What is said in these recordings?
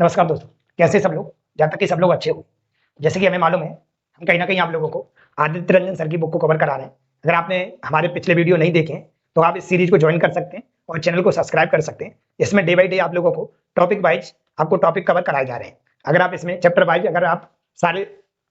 नमस्कार दोस्तों, कैसे सब लोग। जहाँ तक कि सब लोग अच्छे हो। जैसे कि हमें मालूम है, हम कहीं ना कहीं आप लोगों को आदित्य रंजन सर की बुक को कवर करा रहे हैं। अगर आपने हमारे पिछले वीडियो नहीं देखे हैं तो आप इस सीरीज को ज्वाइन कर सकते हैं और चैनल को सब्सक्राइब कर सकते हैं। इसमें डे बाई डे आप लोगों को टॉपिक वाइज आपको टॉपिक कवर कराए जा रहे हैं। अगर आप इसमें चैप्टर वाइज अगर आप सारे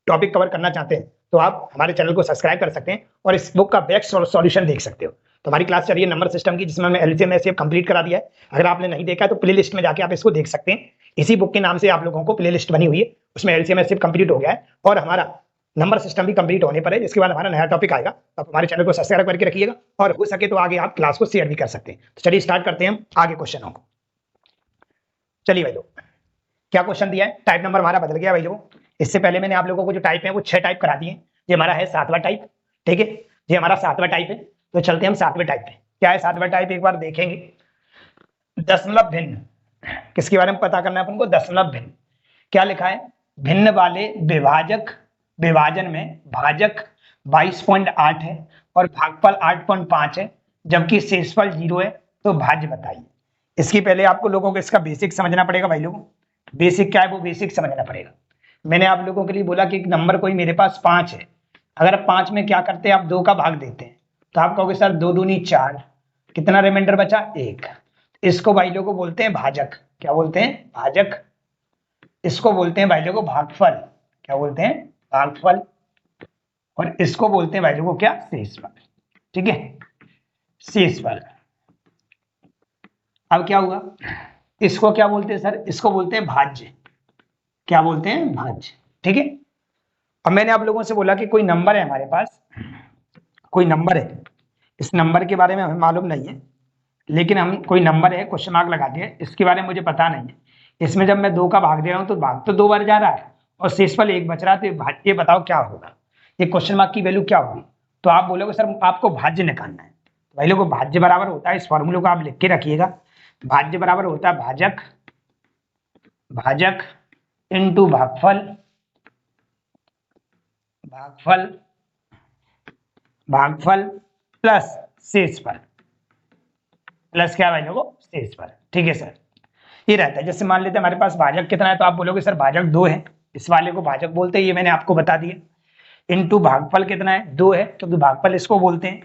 टॉपिक कवर करना चाहते हैं तो आप हमारे चैनल को सब्सक्राइब कर सकते हैं और इस बुक का बेस्ट सॉल्यूशन देख सकते हो। तो हमारी क्लास चल रही है नंबर सिस्टम की, जिसमें हमने एलसीएम एचसीएफ कंप्लीट करा दिया है। अगर आपने नहीं देखा है तो प्ले लिस्ट में जाके आप इसको देख सकते हैं। इसी बुक के नाम से आप लोगों को प्ले लिस्ट बनी हुई है, उसमें एलसीएम एचसीएफ कंप्लीट हो गया है और हमारा नंबर सिस्टम भी कंप्लीट होने पर है। जिसके बाद हमारा नया टॉपिक आएगा, तो आप हमारे चैनल को सब्सक्राइब करके रखिएगा और हो सके तो आगे आप क्लास को शेयर भी कर सकते हैं। तो चलिए स्टार्ट करते हैं हम आगे क्वेश्चनों को। चलिए भाई लोग, क्या क्वेश्चन दिया है। टाइप नंबर हमारा बदल गया भाई लोग। इससे पहले मैंने आप लोगों को जो टाइप है वो 6 टाइप करा दिए। ये हमारा है 7वां टाइप, ठीक है। ये हमारा 7वां टाइप है। तो चलते हैं हम 7वें टाइप पे। क्या है 7वां टाइप, एक बार देखेंगे। दशमलव भिन्न, किसके बारे में पता करना है अपन को। दशमलव भिन्न क्या लिखा है। भिन्न वाले विभाजक विभाजन में भाजक 22.8 है और भागफल 8.5 है, जबकि शेषफल 0 है। तो भाज्य बताइए। इसकी पहले आपको लोगों को इसका बेसिक समझना पड़ेगा भाई लोगों। बेसिक क्या है वो बेसिक समझना पड़ेगा। मैंने आप लोगों के लिए बोला कि एक नंबर कोई मेरे पास 5 है। अगर 5 में क्या करते हैं, आप 2 का भाग देते हैं तो आप कहोगे सर 2 दूनी 4, कितना रिमाइंडर बचा 1। इसको भाई लोगों को बोलते हैं भाजक। क्या बोलते हैं, भाजक। इसको बोलते हैं भाई लोगों को भागफल। क्या बोलते हैं, भागफल। और इसको बोलते हैं भाई लोगों को क्या, शेषफल। ठीक है, शेषफल। अब क्या हुआ, इसको क्या बोलते हैं सर, इसको बोलते हैं भाज्य। क्या बोलते हैं, भाज्य। ठीक है। अब मैंने आप लोगों से बोला कि कोई नंबर है हमारे पास, कोई नंबर है। इस नंबर के बारे में हमें मालूम नहीं है, लेकिन हम कोई नंबर है, क्वेश्चन मार्क लगा दिया, इसके बारे में मुझे पता नहीं है। इसमें जब मैं 2 का भाग दे रहा हूं तो भाग तो 2 बार जा रहा है और शेषफल 1 बच रहा है। तो ये बताओ क्या होगा, ये क्वेश्चन मार्क की वैल्यू क्या होगी। तो आप बोलोगे सर आपको भाज्य निकालना है। तो भाई लोगों, भाज्य बराबर होता है, इस फॉर्मूले को आप लिख के रखिएगा। भाज्य बराबर होता है भाजक, भाजक इंटू भागफल, भागफल, भागफल प्लस शेषफल। प्लस क्या भाई लोगों, शेषफल। ठीक है सर, ये रहता है। जैसे मान लेते हैं हमारे पास भाजक कितना है, तो आप बोलोगे सर भाजक 2 है, इस वाले को भाजक बोलते हैं, ये मैंने आपको बता दिया। इनटू भागफल कितना है, 2 है, तो भागफल इसको बोलते हैं।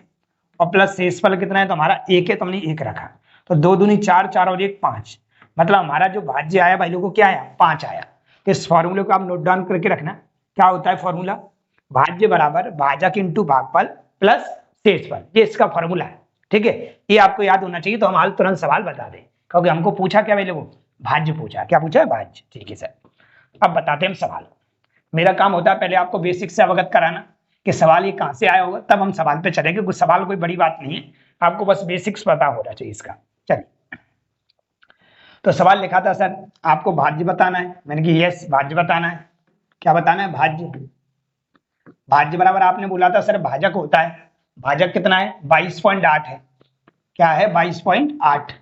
और प्लस शेषफल कितना है, तो हमारा 1 है, तो हमने 1 रखा। तो 2 दूनी 4, 4 और 1 5, मतलब हमारा जो भाज्य आया भाई लोगों क्या आया, 5 आया। तो इस फॉर्मूले को आप नोट डाउन करके रखना। क्या होता है फॉर्मूला, भाज्य बराबर भाजक इंटू भागफल प्लस शेषफल, ये इसका फॉर्मूला है। ठीक है, ये आपको याद होना चाहिए। तो हम हाल तुरंत सवाल बता दें, क्योंकि हमको पूछा क्या भाई लोगों, भाज्य पूछा। क्या पूछा है, भाज्य। ठीक है सर, अब बताते हैं हम सवाल। मेरा काम होता है पहले आपको बेसिक से अवगत कराना कि सवाल ये कहां से आया होगा, तब हम सवाल पे चलेंगे। कुछ सवाल कोई बड़ी बात नहीं है, आपको बस बेसिक्स पता होना चाहिए इसका। चलिए, तो सवाल लिखा था सर आपको भाज्य बताना है। मैंने कहा यस, भाज्य बताना है। क्या बताना है, भाज्य। भाज्य बराबर आपने बोला था सर भाजक होता है, भाजक कितना है 22.8 है। क्या है 22.8।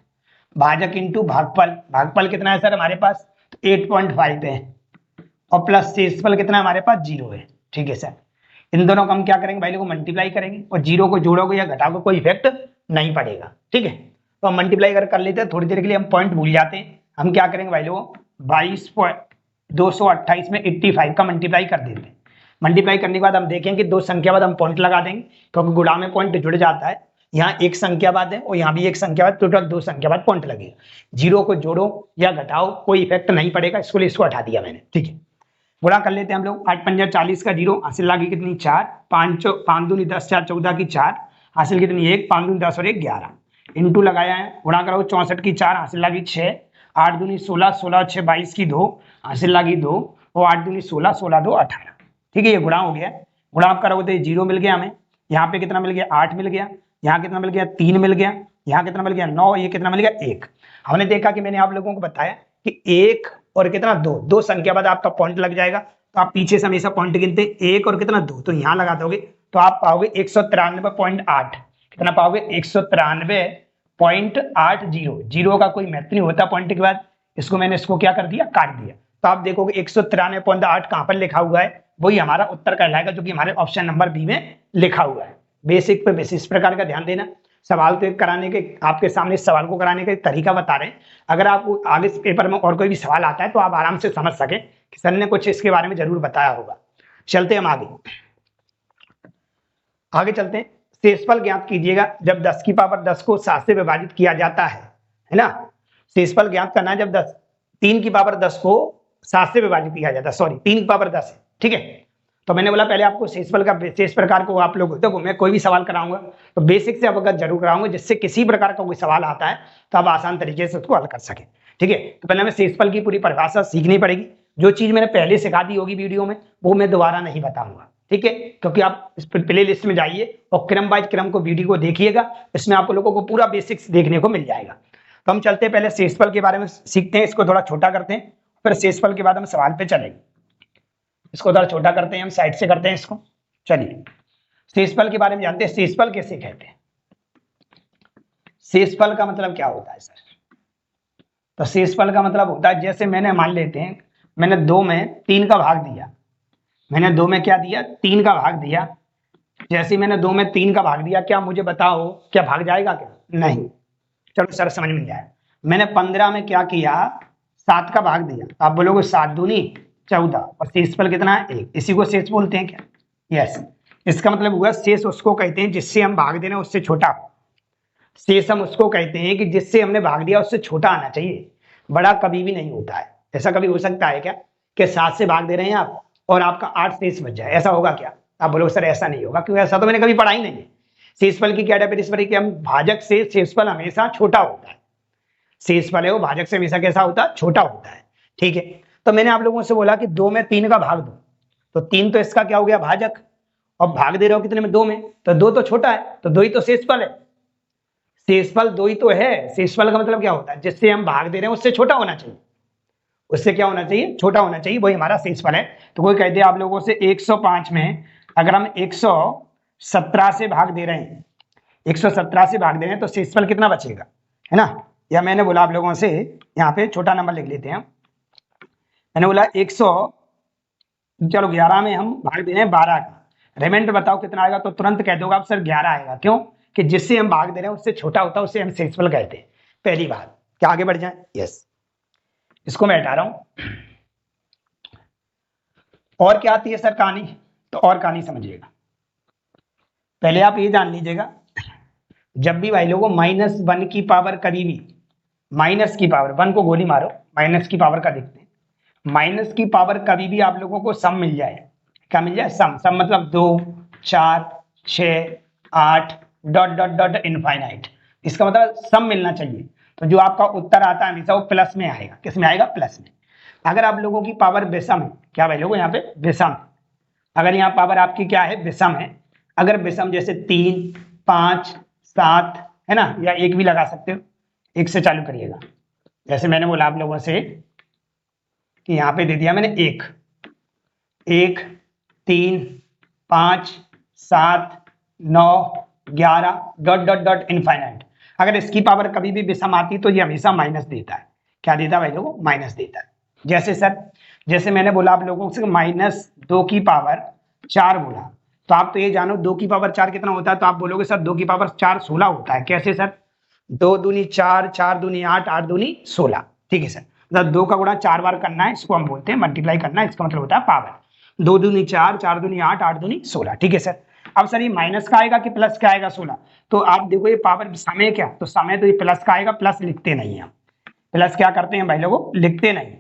भाजक इंटू भागफल, भागफल कितना है सर हमारे पास, तो 8.5 है। और प्लस शेषफल कितना है हमारे पास, 0 है। ठीक है सर, इन दोनों को हम क्या करेंगे भाई लोग, मल्टीप्लाई करेंगे। और 0 को जोड़ोगे या घटाओगे कोई इफेक्ट नहीं पड़ेगा। ठीक है, तो हम मल्टीप्लाई कर लेते हैं। थोड़ी देर के लिए हम पॉइंट भूल जाते हैं। हम क्या करेंगे भाई लोग, 228 में 85 का मल्टीप्लाई कर देते हैं। मल्टीप्लाई करने के बाद हम देखेंगे 2 संख्या बाद हम पॉइंट लगा देंगे, क्योंकि गुणा में पॉइंट जुड़ जाता है। यहाँ 1 संख्या बाद है और यहाँ भी 1 संख्या बाद, टोटल 2 संख्या बाद पॉइंट लगेगा। 0 को जोड़ो या घटाओ कोई इफेक्ट नहीं पड़ेगा, इसको हटा दिया मैंने। ठीक है, गुणा कर लेते हैं हम लोग। 8 पंजा 40 का 0, हासिल लगी कितनी 4, 5 दूनी 10, 4 14 की 4, हासिल कितनी 1, 5 दूनी 10 और 1 11। इंटू लगाया है, गुणा करो 64 की 4, हासिल लगी 6, 8 दूनी 16, 16 और 6 22 की 2, हासिल लगी 2, और 8 दूनी 16, 16 2 18। ठीक है, ये गुणा हो गया। गुणा आप करोगे तो 0 मिल गया हमें। यहाँ पे कितना मिल गया, 8 मिल गया। यहाँ कितना मिल गया, 3 मिल गया। यहाँ कितना मिल गया, 9। ये कितना मिल गया, 1। हमने देखा कि मैंने आप लोगों को बताया कि 1 और कितना 2, 2 संख्या बाद आपका पॉइंट लग जाएगा। तो आप पीछे से हमेशा पॉइंट गिनते, 1 और कितना 2, तो यहाँ लगा दोगे तो आप पाओगे 193.8। कितना पाओगे, 193.80। 0 का कोई महत्व नहीं होता पॉइंट के बाद। इसको मैंने इसको क्या कर दिया, काट दिया। तो आप देखोगे 193.8 कहां पर लिखा हुआ है, वही हमारा उत्तर कहलाएगा, जो कि हमारे ऑप्शन नंबर बी में लिखा हुआ है। बेसिक पे बेसिस प्रकार का ध्यान देना। सवाल तो कराने के आपके सामने इस सवाल को कराने का तरीका बता रहे हैं। अगर आपको आगे इस पेपर में और कोई भी सवाल आता है तो आप आराम से समझ सकें कि सर ने कुछ इसके बारे में जरूर बताया होगा। चलते हम आगे चलते हैं। शेषफल ज्ञात कीजिएगा जब 10 की पावर 10 को 7 से विभाजित किया जाता है ना। शेषफल ज्ञात करना है जब 3 की पावर 10 को 7 से विभाजित किया जाता है, सॉरी 3 की पावर 10 है, ठीक है। तो मैंने बोला पहले आपको शेषफल का शेष प्रकार को आप लोग देखो, मैं कोई भी सवाल कराऊंगा तो बेसिक से अवगत जरूर कराऊंगा, जिससे किसी प्रकार का कोई सवाल आता है तो आप आसान तरीके से उसको हल कर सके, ठीक है। तो पहले हमें शेषफल की पूरी परिभाषा सीखनी पड़ेगी। जो चीज मैंने पहले सिखा दी होगी वीडियो में वो मैं दोबारा नहीं बताऊंगा, ठीक है, क्योंकि आप इस प्ले लिस्ट में जाइए और क्रम बाय क्रम को वीडियो को देखिएगा, इसमें आप लोगों को पूरा बेसिक्स देखने को मिल जाएगा। तो हम चलते हैं पहले शेषफल के बारे में सीखते हैं, इसको थोड़ा छोटा करते हैं, फिर शेषफल के बाद हम सवाल पे चलेंगे। इसको थोड़ा छोटा करते हैं, हम साइड से करते हैं इसको। चलिए शेषफल के बारे में जानते हैं। शेषफल कैसे कहते हैं? शेषफल का मतलब क्या होता है सर? तो शेषफल का मतलब होता है, जैसे मैंने मान लेते हैं मैंने 2 में 3 का भाग दिया, मैंने 2 में क्या दिया? 3 का भाग दिया। जैसे मैंने 2 में 3 का भाग दिया, क्या मुझे बताओ क्या भाग जाएगा क्या? नहीं। चलो सर समझ में आया। मैंने 15 में क्या किया? 7 का भाग दिया। आप बोलोगे 7 दूनी 14 और शेषफल कितना है? 1। इसी को शेष बोलते हैं क्या? यस। इसका मतलब हुआ शेष उसको कहते हैं जिससे हम भाग दे रहे हैं उससे छोटा हो। शेष हम उसको कहते हैं कि जिससे हमने भाग दिया उससे छोटा आना चाहिए, बड़ा कभी भी नहीं होता है। ऐसा कभी हो सकता है क्या कि 7 से भाग दे रहे हैं आप और आपका 8 शेष बच जाए? ऐसा होगा क्या? आप बोलोगे सर ऐसा नहीं होगा, क्योंकि ऐसा तो मैंने कभी पढ़ा ही नहीं है। शेषफल की क्या डेफिनेशन है कि हम भाजक से शेषफल हमेशा छोटा होता है। शेषफल है वो भाजक से हमेशा कैसा होता है? छोटा होता है, ठीक है। तो मैंने आप लोगों से बोला कि 2 में 3 का भाग दो, तो 3 तो इसका क्या हो गया? भाजक। और भाग दे रहे हो कितने में? 2 में, तो 2 तो छोटा है, तो 2 ही तो शेषफल है। शेषफल 2 ही तो है। शेषफल का मतलब क्या होता है? जिससे हम भाग दे रहे हैं उससे छोटा होना चाहिए, उससे क्या होना चाहिए? छोटा होना चाहिए, वही हमारा शेषफल है। तो कोई कह दे आप लोगों से 105 में अगर हम 117 से भाग दे रहे हैं, 117 से भाग दे रहे हैं तो शेषफल कितना बचेगा, है ना। या मैंने बोला आप लोगों से, यहाँ पे छोटा नंबर लिख लेते हैं, मैंने बोला 11 में हम भाग दे रहे हैं 12 का, रिमाइंडर बताओ कितना आएगा? तो तुरंत कह दोगे आप सर 11 आएगा। क्यों? कि जिससे हम भाग दे रहे हैं उससे छोटा होता है, उससे हम शेषफल कहते हैं। पहली बात, क्या आगे बढ़ जाए? यस। इसको मैं हटा रहा हूं। और क्या आती है सर कहानी? तो और कहानी समझिएगा। पहले आप ये जान लीजिएगा, जब भी भाई लोगों -1 की पावर कभी भी, माइनस की पावर 1 को गोली मारो, माइनस की पावर का देखते हैं। माइनस की पावर कभी भी आप लोगों को सम मिल जाए, क्या मिल जाए? सम। सम मतलब 2 4 6 8 डॉट डॉट डॉट इनफाइनाइट, इसका मतलब सम मिलना चाहिए। तो जो आपका उत्तर आता है हमेशा वो प्लस में आएगा। किस में आएगा? प्लस में। अगर आप लोगों की पावर विषम है, क्या भाई लोगों यहाँ पे विषम है, अगर यहाँ पावर आपकी क्या है? विषम है। अगर विषम जैसे 3 5 7 है ना, या 1 भी लगा सकते हो, 1 से चालू करिएगा। जैसे मैंने बोला आप लोगों से कि यहाँ पे दे दिया मैंने 1 1 3 5 7 9 11 डॉट डॉट डॉट इनफाइनाइट। अगर इसकी पावर कभी भी विषम आती तो ये हमेशा माइनस देता है। क्या देता है भाई लोगों? माइनस देता है। जैसे सर, जैसे मैंने बोला आप लोगों से -2 की पावर 4 बोला, तो आप तो ये जानो 2 की पावर 4 कितना होता है? तो आप बोलोगे सर 2 की पावर 4 16 होता है। कैसे सर? 2 दूनी 4 4 दूनी 8 8 दूनी 16, ठीक है सर। मतलब 2 का गुणा 4 बार करना है, इसको हम बोलते हैं मल्टीप्लाई करना है, इसका मतलब होता है पावर। 2 दूनी 4 4 दूनी 8 8 दूनी 16, ठीक है सर। अब सर ये माइनस का आएगा कि प्लस का आएगा? 16। तो आप देखो ये पावर समय क्या, तो समय तो ये प्लस का आएगा, प्लस लिखते नहीं हम। प्लस क्या करते हैं भाई लोगों? लिखते नहीं,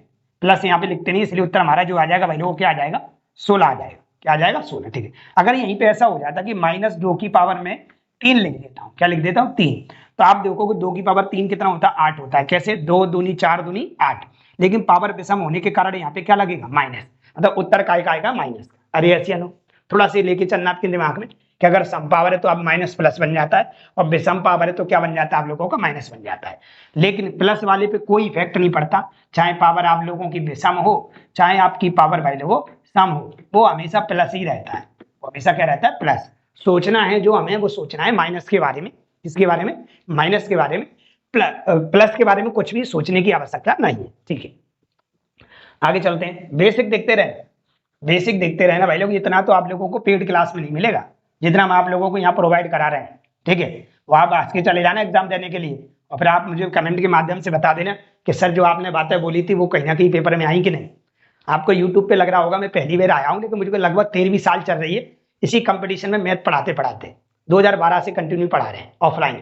प्लस यहाँ पे लिखते नहीं, इसलिए उत्तर हमारा जो आ जाएगा भाई लोगों क्या आ जाएगा? 16 आ जाएगा। क्या आ जाएगा? 16, ठीक है। अगर यहीं पे ऐसा हो जाता कि -2 की पावर में 3 लिख देता हूँ, क्या लिख देता हूँ? 3, तो आप देखोगे 2 की पावर 3 कितना होता है? 8 होता है। कैसे? 2 दूनी 4 दूनी 8, लेकिन पावर विषम होने के कारण यहाँ पे क्या लगेगा? माइनस, मतलब उत्तर का आएगा माइनस। अरे ऐसे अनु थोड़ा सा लेके चलना आपके दिमाग में कि अगर सम पावर है तो अब माइनस प्लस बन जाता है, और विषम पावर है तो क्या बन जाता है? आप लोगों का माइनस बन जाता है। लेकिन प्लस वाले पे कोई इफेक्ट नहीं पड़ता, चाहे पावर आप लोगों की विषम हो चाहे आपकी पावर भाई लोगों सम हो, वो हमेशा प्लस ही रहता है। वो हमेशा क्या रहता है? प्लस। सोचना है जो हमें वो सोचना है माइनस के बारे में। किसके बारे में? माइनस के बारे में। प्लस के बारे में कुछ भी सोचने की आवश्यकता नहीं है, ठीक है। आगे चलते हैं। बेसिक देखते रहे, बेसिक देखते रहना भाई लोग। इतना तो आप लोगों को पेड क्लास में नहीं मिलेगा जितना हम आप लोगों को यहाँ प्रोवाइड करा रहे हैं, ठीक है। वो आप आज के चले जाना एग्जाम देने के लिए, और फिर आप मुझे कमेंट के माध्यम से बता देना कि सर जो आपने बातें बोली थी वो कहीं ना कहीं पेपर में आई कि नहीं। आपको यूट्यूब पे लग रहा होगा मैं पहली बार आया हूँ, लेकिन मुझे लगभग 13वीं साल चल रही है इसी कंपटीशन में मैथ पढ़ाते पढ़ाते। 2012 से कंटिन्यू पढ़ा रहे हैं ऑफलाइन,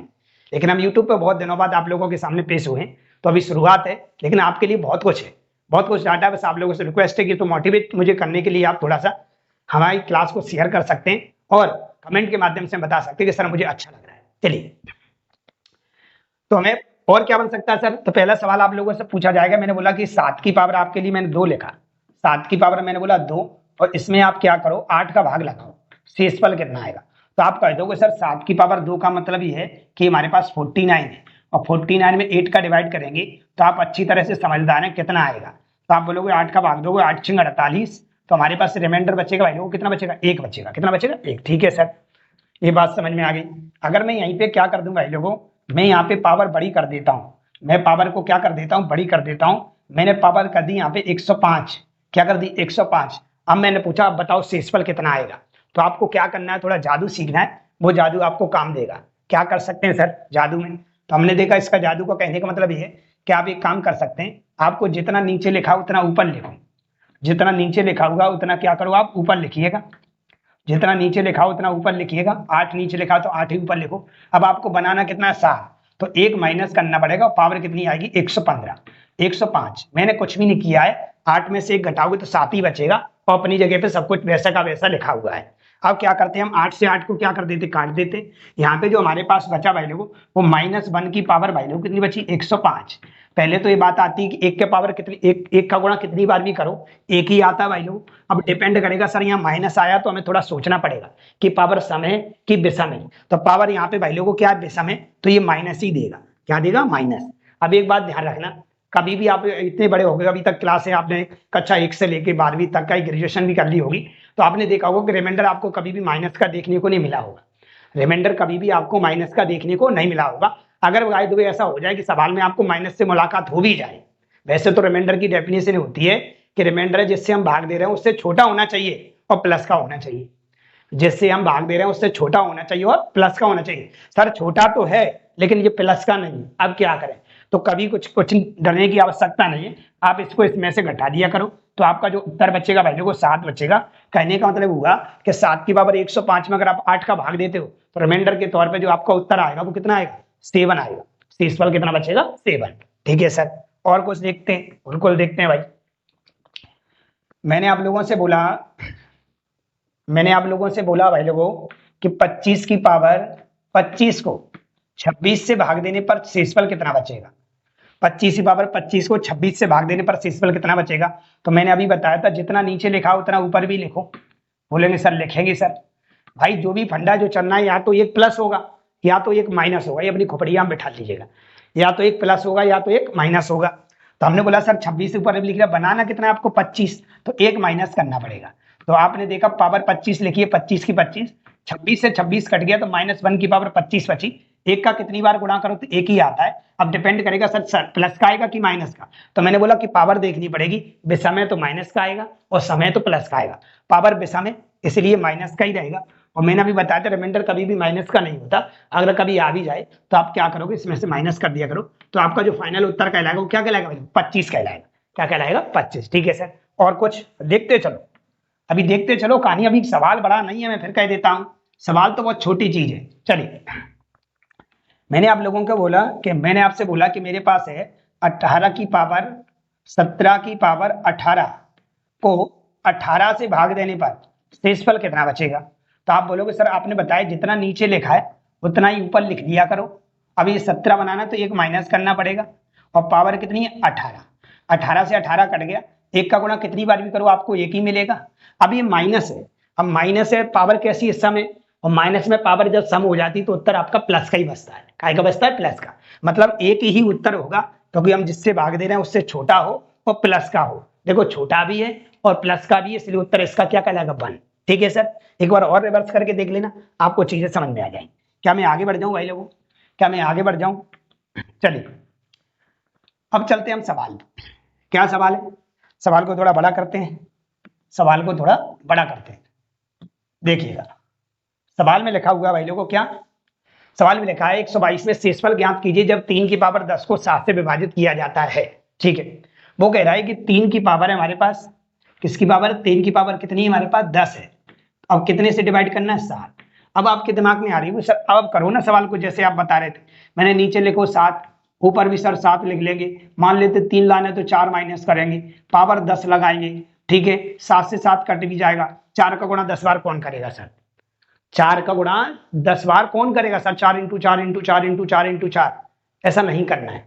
लेकिन हम यूट्यूब पे बहुत दिनों बाद आप लोगों के सामने पेश हुए हैं, तो अभी शुरुआत है, लेकिन आपके लिए बहुत कुछ है, बहुत कुछ डाटा। बस आप लोगों से रिक्वेस्ट है कि तो मोटिवेट मुझे करने के लिए आप थोड़ा सा हमारी क्लास को शेयर कर सकते हैं और कमेंट के माध्यम से बता सकते हैं कि सर मुझे अच्छा लग रहा है। चलिए, तो हमें और क्या बन सकता है सर? तो पहला सवाल आप लोगों से पूछा जाएगा, मैंने बोला कि 7 की पावर आपके लिए मैंने 2 लिखा, 7 की पावर मैंने बोला 2, और इसमें आप क्या करो 8 का भाग लगाओ, शेषफल कितना आएगा? तो आप कह दोगे सर 7 की पावर 2 का मतलब ये है कि हमारे पास 49 है, और 49 में 8 का डिवाइड करेंगे तो आप अच्छी तरह से समझदार हैं, कितना आएगा? तो आप बोलोगे 8 का भाग दोगे, 8 छिंग 48, तो हमारे पास रिमाइंडर बचेगा भाई लोगों, कितना बचेगा? 1 बचेगा। कितना बचेगा? 1। ठीक है सर, ये बात समझ में आ गई। अगर मैं यहीं पे क्या कर दूं भाई लोगों, मैं यहाँ पे पावर बड़ी कर देता हूँ, मैं पावर को क्या कर देता हूँ? बड़ी कर देता हूँ। मैंने पावर कर दी यहाँ पे 105, क्या कर दी? 105। अब मैंने पूछा अब बताओ शेषफल कितना आएगा? तो आपको क्या करना है, थोड़ा जादू सीखना है, वो जादू आपको काम देगा। क्या कर सकते हैं सर जादू में? तो हमने देखा इसका जादू को कहने का मतलब ये है कि आप एक काम कर सकते हैं, आपको जितना नीचे लिखा उतना ऊपर लिखो, जितना नीचे लिखा होगा उतना क्या करो आप ऊपर लिखिएगा, जितना नीचे लिखा उतना ऊपर लिखिएगा। 8 नीचे लिखा तो 8 ही ऊपर लिखो। अब आपको बनाना कितना है? 7, तो 1 माइनस करना पड़ेगा, पावर कितनी आएगी? 115, 105। मैंने कुछ भी नहीं किया है, 8 में से 1 घटाओगे तो 7 ही बचेगा, और अपनी जगह पे सब कुछ वैसा का वैसा लिखा हुआ है। अब क्या करते हैं हम, 8 से 8 को क्या कर देते? काट देते। यहाँ पे जो हमारे पास बचा भाई लोगों, वो -1 की पावर भाई लोगों कितनी बची? 105। पहले तो ये बात आती है कि 1 के पावर कितनी, एक का गुणा कितनी बार भी करो 1 ही आता है भाई लोग। अब डिपेंड करेगा सर यहाँ माइनस आया तो हमें थोड़ा सोचना पड़ेगा कि पावर सम है कि विषम है। तो पावर यहाँ पे भाई लोगों क्या है? विषम है, तो ये माइनस ही देगा। क्या देगा? माइनस। अब एक बात ध्यान रखना, कभी भी आप इतने बड़े हो गए, अभी तक क्लास है आपने कक्षा 1 से लेके 12वीं तक का ग्रेजुएशन भी कर ली होगी, तो आपने देखा होगा कि रिमाइंडर आपको कभी भी माइनस का देखने को नहीं मिला होगा। रिमाइंडर कभी भी आपको माइनस का देखने को नहीं मिला होगा। अगर बाय द वे ऐसा हो जाए कि सवाल में आपको माइनस से मुलाकात हो भी जाए, वैसे तो रिमाइंडर की डेफिनेशन होती है कि रिमाइंडर है जिससे हम भाग दे रहे हैं उससे छोटा होना चाहिए और प्लस का होना चाहिए, जिससे हम भाग दे रहे हैं उससे छोटा होना चाहिए और प्लस का होना चाहिए। सर छोटा तो है लेकिन ये प्लस का नहीं, अब क्या करें? तो कभी कुछ डरने की आवश्यकता नहीं है, आप इसको इसमें से घटा दिया करो, तो आपका जो उत्तर बचेगा भाई वो 7 बचेगा। कहने का मतलब हुआ कि 7 की पावर 105 में अगर आप 8 का भाग देते हो तो रिमाइंडर के तौर पे जो आपका उत्तर आएगा वो कितना आएगा? 7 आएगा। शेषफल कितना बचेगा? 7। ठीक है सर, और कुछ देखते हैं, बिल्कुल देखते हैं भाई। मैंने आप लोगों से बोला भाई लोगों कि 25 की पावर 25 को 26 से भाग देने पर शेषफल कितना बचेगा? 25 की पावर 25 को 26 से भाग देने पर शेषफल कितना बचेगा? तो मैंने अभी बताया था जितना नीचे लिखा उतना ऊपर भी लिखो। बोलेंगे सर लिखेंगे सर, भाई जो भी फंडा जो चलना है या तो एक प्लस होगा या तो एक माइनस होगा, ये अपनी खोपड़िया में बैठा लीजिएगा, या तो एक प्लस होगा या तो एक माइनस होगा। तो हमने बोला सर 26 ऊपर लिख रहा, बनाना कितना है आपको? 25, तो एक माइनस करना पड़ेगा। तो आपने देखा पावर 25 लिखिए, 25 की 25, 26 से 26 कट गया तो -1 की पावर 25 बची। एक का कितनी बार गुणा करो तो एक ही आता है। अब डिपेंड करेगा सर प्लस का आएगा कि माइनस का, तो मैंने बोला कि पावर देखनी पड़ेगी, विषम तो माइनस का आएगा और समय तो प्लस का आएगा। पावर विषम है इसलिए माइनस का ही रहेगा, और मैंने अभी बताया था रिमाइंडर कभी भी माइनस का नहीं होता। अगर कभी आ भी जाए तो आप क्या करोगे, इसमें से माइनस कर दिया करो, तो आपका जो फाइनल उत्तर कहलाएगा वो क्या कहलाएगा? 25 कहलाएगा। क्या कहलाएगा? 25। ठीक है सर, और कुछ देखते चलो, अभी देखते चलो कहानी। अभी सवाल बड़ा नहीं है, मैं फिर कह देता हूं, सवाल तो बहुत छोटी चीज है। चलिए, मैंने आप लोगों को बोला कि मैंने आपसे बोला कि मेरे पास है 18 की पावर 17 की पावर 18 को 18 से भाग देने पर शेषफल कितना बचेगा? तो आप बोलोगे सर आपने बताया जितना नीचे लिखा है उतना ही ऊपर लिख दिया करो। अब ये 17 बनाना तो एक माइनस करना पड़ेगा, और पावर कितनी है? 18। 18 से 18 कट गया, एक का गुणा कितनी बार भी करो आपको एक ही मिलेगा। अब ये माइनस है, अब माइनस है, पावर कैसी है? सम है, और माइनस में पावर जब सम हो जाती तो उत्तर आपका प्लस का ही बचता है। काय का बचता है? प्लस का। मतलब एक ही उत्तर होगा क्योंकि हम जिससे भाग दे रहे हैं उससे छोटा हो और प्लस का हो। देखो छोटा भी है और प्लस का भी है, इसलिए उत्तर इसका क्या कहलाएगा? 1। ठीक है सर, एक बार और रिवर्स करके देख लेना, आपको चीजें समझ में आ जाएंगी। क्या मैं आगे बढ़ जाऊं भाई लोगों? क्या मैं आगे बढ़ जाऊं? चलिए अब चलते हैं हम सवाल। क्या सवाल है? सवाल को थोड़ा बड़ा करते हैं, सवाल को थोड़ा बड़ा करते हैं। देखिएगा सवाल में लिखा हुआ भाई लोगों क्या सवाल में लिखा है 122 में शेषफल ज्ञात कीजिए जब 3 की पावर 10 को 7 से विभाजित किया जाता है। ठीक है, वो कह रहा है कि 3 की पावर है हमारे पास, किसकी पावर, 3 की पावर कितनी है हमारे पास 10 है। अब कितने से डिवाइड करना है 7। अब आपके दिमाग में आ रही है सर अब करो ना सवाल को जैसे आप बता रहे थे, मैंने नीचे लिखो 7, ऊपर भी सर 7 लिख लेंगे, मान लेते 3 लाने तो 4 माइनस करेंगे, पावर 10 लगाएंगे। ठीक है, 7 से 7 कट भी जाएगा, 4 का गुणा 10 बार कौन करेगा सर, 4 का गुणा 10 बार कौन करेगा sir, 4 into 4 into 4 into 4 into 4, ऐसा नहीं करना है।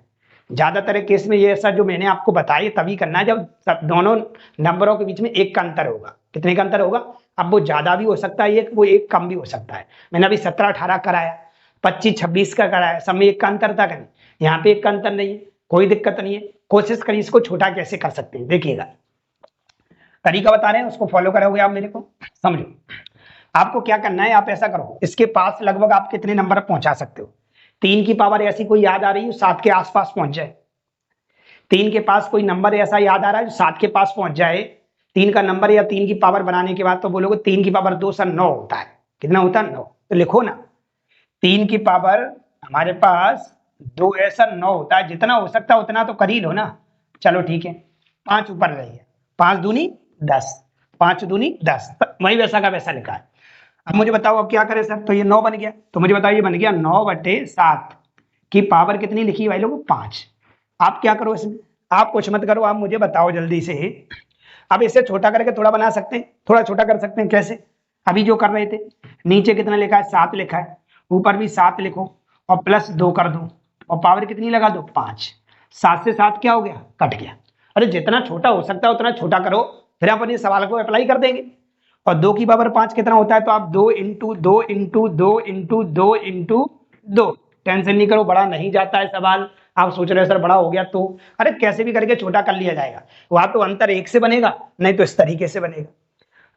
ज्यादातर केस में ये ऐसा जो मैंने आपको बताया तभी करना है जब दोनों नंबरों के बीच में 1 का अंतर होगा। कितने का अंतर होगा, अब वो ज्यादा भी हो सकता है एक, वो 1 कम भी हो सकता है। मैंने अभी 17 18 कराया, 25 26 का कराया, सब में 1 का अंतर था कहीं, यहाँ पे 1 का अंतर नहीं है, कोई दिक्कत नहीं है। कोशिश करिए इसको छोटा कैसे कर सकते हैं, देखिएगा तरीका बता रहे हैं उसको फॉलो करोगे आप, मेरे को समझो। आपको क्या करना है, आप ऐसा करो, इसके पास लगभग आप कितने नंबर पहुंचा सकते हो। 3 की पावर ऐसी कोई याद आ रही है 7 के आसपास पहुंच जाए, 3 के पास कोई नंबर ऐसा याद आ रहा है जो 7 के पास पहुंच जाए, 3 का नंबर या 3 की पावर बनाने के बाद तो बोलोगे 3 की पावर 2 सर 9 होता है। कितना होता है 9, तो लिखो ना 3 की पावर हमारे पास 2 ऐसा 9 होता है, जितना हो सकता है उतना तो कर ही लो ना। चलो ठीक है, 5 ऊपर रही है, 5 दूनी 10, 5 दूनी 10, वही वैसा का वैसा लिखा है। अब मुझे बताओ अब क्या करें सर, तो ये 9 बन गया, तो मुझे बताओ ये बन गया 9/7 की पावर कितनी लिखी भाई लोगों 5। आप क्या करो इसमें, आप कुछ मत करो, आप मुझे बताओ जल्दी से। अब इसे छोटा करके थोड़ा बना सकते हैं, थोड़ा छोटा कर सकते हैं, कैसे, अभी जो कर रहे थे नीचे कितना लिखा है 7 लिखा है, ऊपर भी 7 लिखो और प्लस 2 कर दो और पावर कितनी लगा दो 5। 7 से 7 क्या हो गया, कट गया। अरे जितना छोटा हो सकता है उतना छोटा करो, फिर अपन इस सवाल को अप्लाई कर देंगे। और 2 की पावर 5 कितना होता है, तो आप 2 into 2 into 2 into 2 into 2, tension नहीं करो, बड़ा नहीं जाता है सवाल। आप सोच रहे हो सर बड़ा हो गया तो, अरे कैसे भी करके छोटा कर लिया जाएगा, वहां तो अंतर 1 से बनेगा, नहीं तो इस तरीके से बनेगा।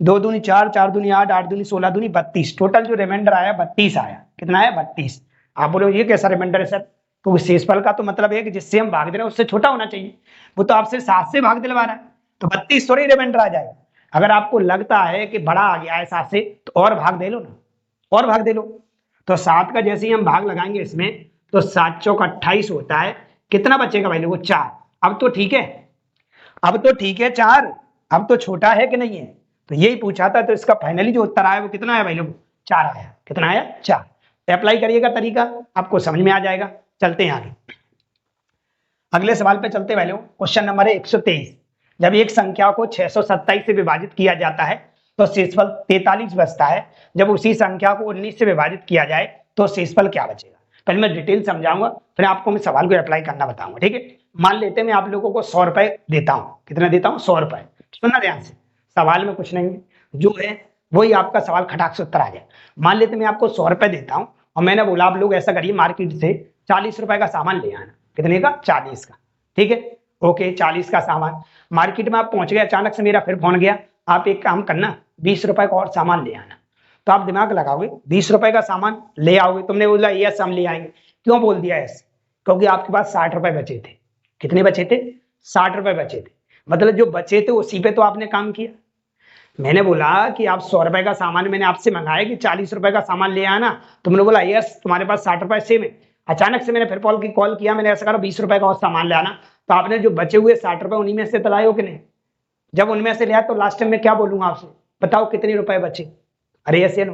2 दूनी 4, 4 दूनी 8, 8 दूनी 16 दूनी 32, टोटल जो रिमाइंडर आया 32 आया। कितना आया 32। आप बोलो ये कैसा रिमाइंडर है सर, तो शेषफल का तो मतलब है कि जिससे हम भाग दे रहे हैं उससे छोटा होना चाहिए, वो तो आपसे 7 से भाग दिलवा रहा है, तो 32 थोड़ी रिमाइंडर आ जाएगा। अगर आपको लगता है कि बड़ा आ गया है 7 से तो और भाग दे लो ना, और भाग दे लो। तो 7 का जैसे ही हम भाग लगाएंगे इसमें तो 7 चौक 28 होता है, कितना बचेगा भाई लोगों 4। अब तो ठीक है, अब तो ठीक है 4, अब तो छोटा है कि नहीं है, तो यही पूछा था। तो इसका फाइनली जो उत्तर आया वो कितना आया भाई लोग 4 आया। कितना आया 4। अप्लाई करिएगा तरीका, आपको समझ में आ जाएगा। चलते हैं आगे, अगले सवाल पे चलते भाई लोग। क्वेश्चन नंबर है 123, जब एक संख्या को 627 से विभाजित किया जाता है तो शेषफल 43 बचता है, जब उसी संख्या को 19 से विभाजित किया जाए तो शेषफल क्या बचेगा। पहले मैं डिटेल समझाऊंगा, फिर आपको मैं सवाल को अप्लाई करना बताऊंगा। ठीक है, मान लेते हैं मैं आप लोगों को 100 रुपए देता हूं, कितना देता हूं 100 रुपए। सुनना ध्यान से, सवाल में कुछ नहीं है, जो है वही आपका सवाल खटाक से उत्तर आ जाए। मान लेते मैं आपको 100 रुपए देता हूं और मैंने बोला आप लोग ऐसा करिए मार्केट से 40 रुपए का सामान ले आना। कितने का 40 का, ठीक है ओके 40 का सामान। मार्केट में आप पहुंच गए, अचानक से मेरा फिर फोन गया, आप एक काम करना 20 रुपए का और सामान ले आना। तो आप दिमाग लगाओगे 20 रुपए का सामान ले आओगे, तुमने बोला यस हम ले आएंगे। क्यों बोल दिया यस, क्योंकि आपके पास 60 रुपए बचे थे। कितने बचे थे 60 रुपए बचे थे, मतलब जो बचे थे उसी पे तो आपने काम किया। मैंने बोला कि आप 100 रुपए का सामान मैंने आपसे मंगाया कि 40 रुपए का सामान ले आना, तुमने बोला यस तुम्हारे पास 60 रुपए सेम है। अचानक से मैंने फिर कॉल किया, मैंने ऐसा करा 20 रुपए का और सामान ले आना, तो आपने जो बचे हुए 60 रुपए उन्हीं में से तलाए हो कि नहीं। जब उनमें से लिया तो लास्ट टाइम में क्या बोलूंगा आपसे, बताओ कितने रुपए बचे। अरे ऐसे नो,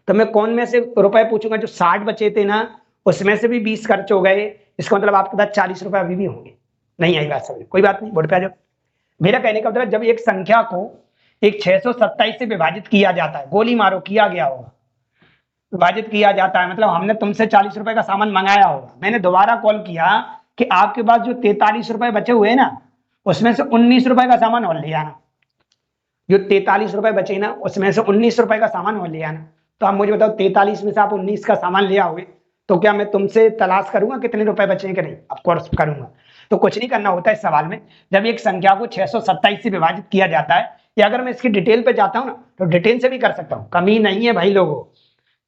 तो मैं कौन में से रुपए पूछूंगा, जो 60 बचे थे ना उसमें से भी 20 खर्च हो गए, इसका मतलब आपके पास 40 रुपए अभी भी होंगे। नहीं आई बात समझ, कोई बात नहीं, बोर्ड पे आ जाओ। मेरा कहने का मतलब जब एक संख्या को एक 627 से विभाजित किया जाता है, गोली मारो किया गया होगा, विभाजित किया जाता है, मतलब हमने तुमसे 40 रुपए का सामान मंगाया होगा, मैंने दोबारा कॉल किया कि आपके पास जो 43 रुपए बचे हुए ना उसमें से 19 रुपए का सामान और ले आना। जो 43 रुपए बचे ना उसमें से 19 रुपए का सामान और ले आना। तो आप मुझे बताओ 43 में से आप 19 का सामान ले आओगे तो क्या मैं तुमसे तलाश करूंगा कितने रुपए बचे कि नहीं, ऑफकोर्स करूंगा। तो कुछ नहीं करना होता है इस सवाल में, जब एक संख्या को 627 से विभाजित किया जाता है, या अगर मैं इसकी डिटेल पे जाता हूँ ना तो डिटेल से भी कर सकता हूँ, कमी नहीं है भाई लोगों।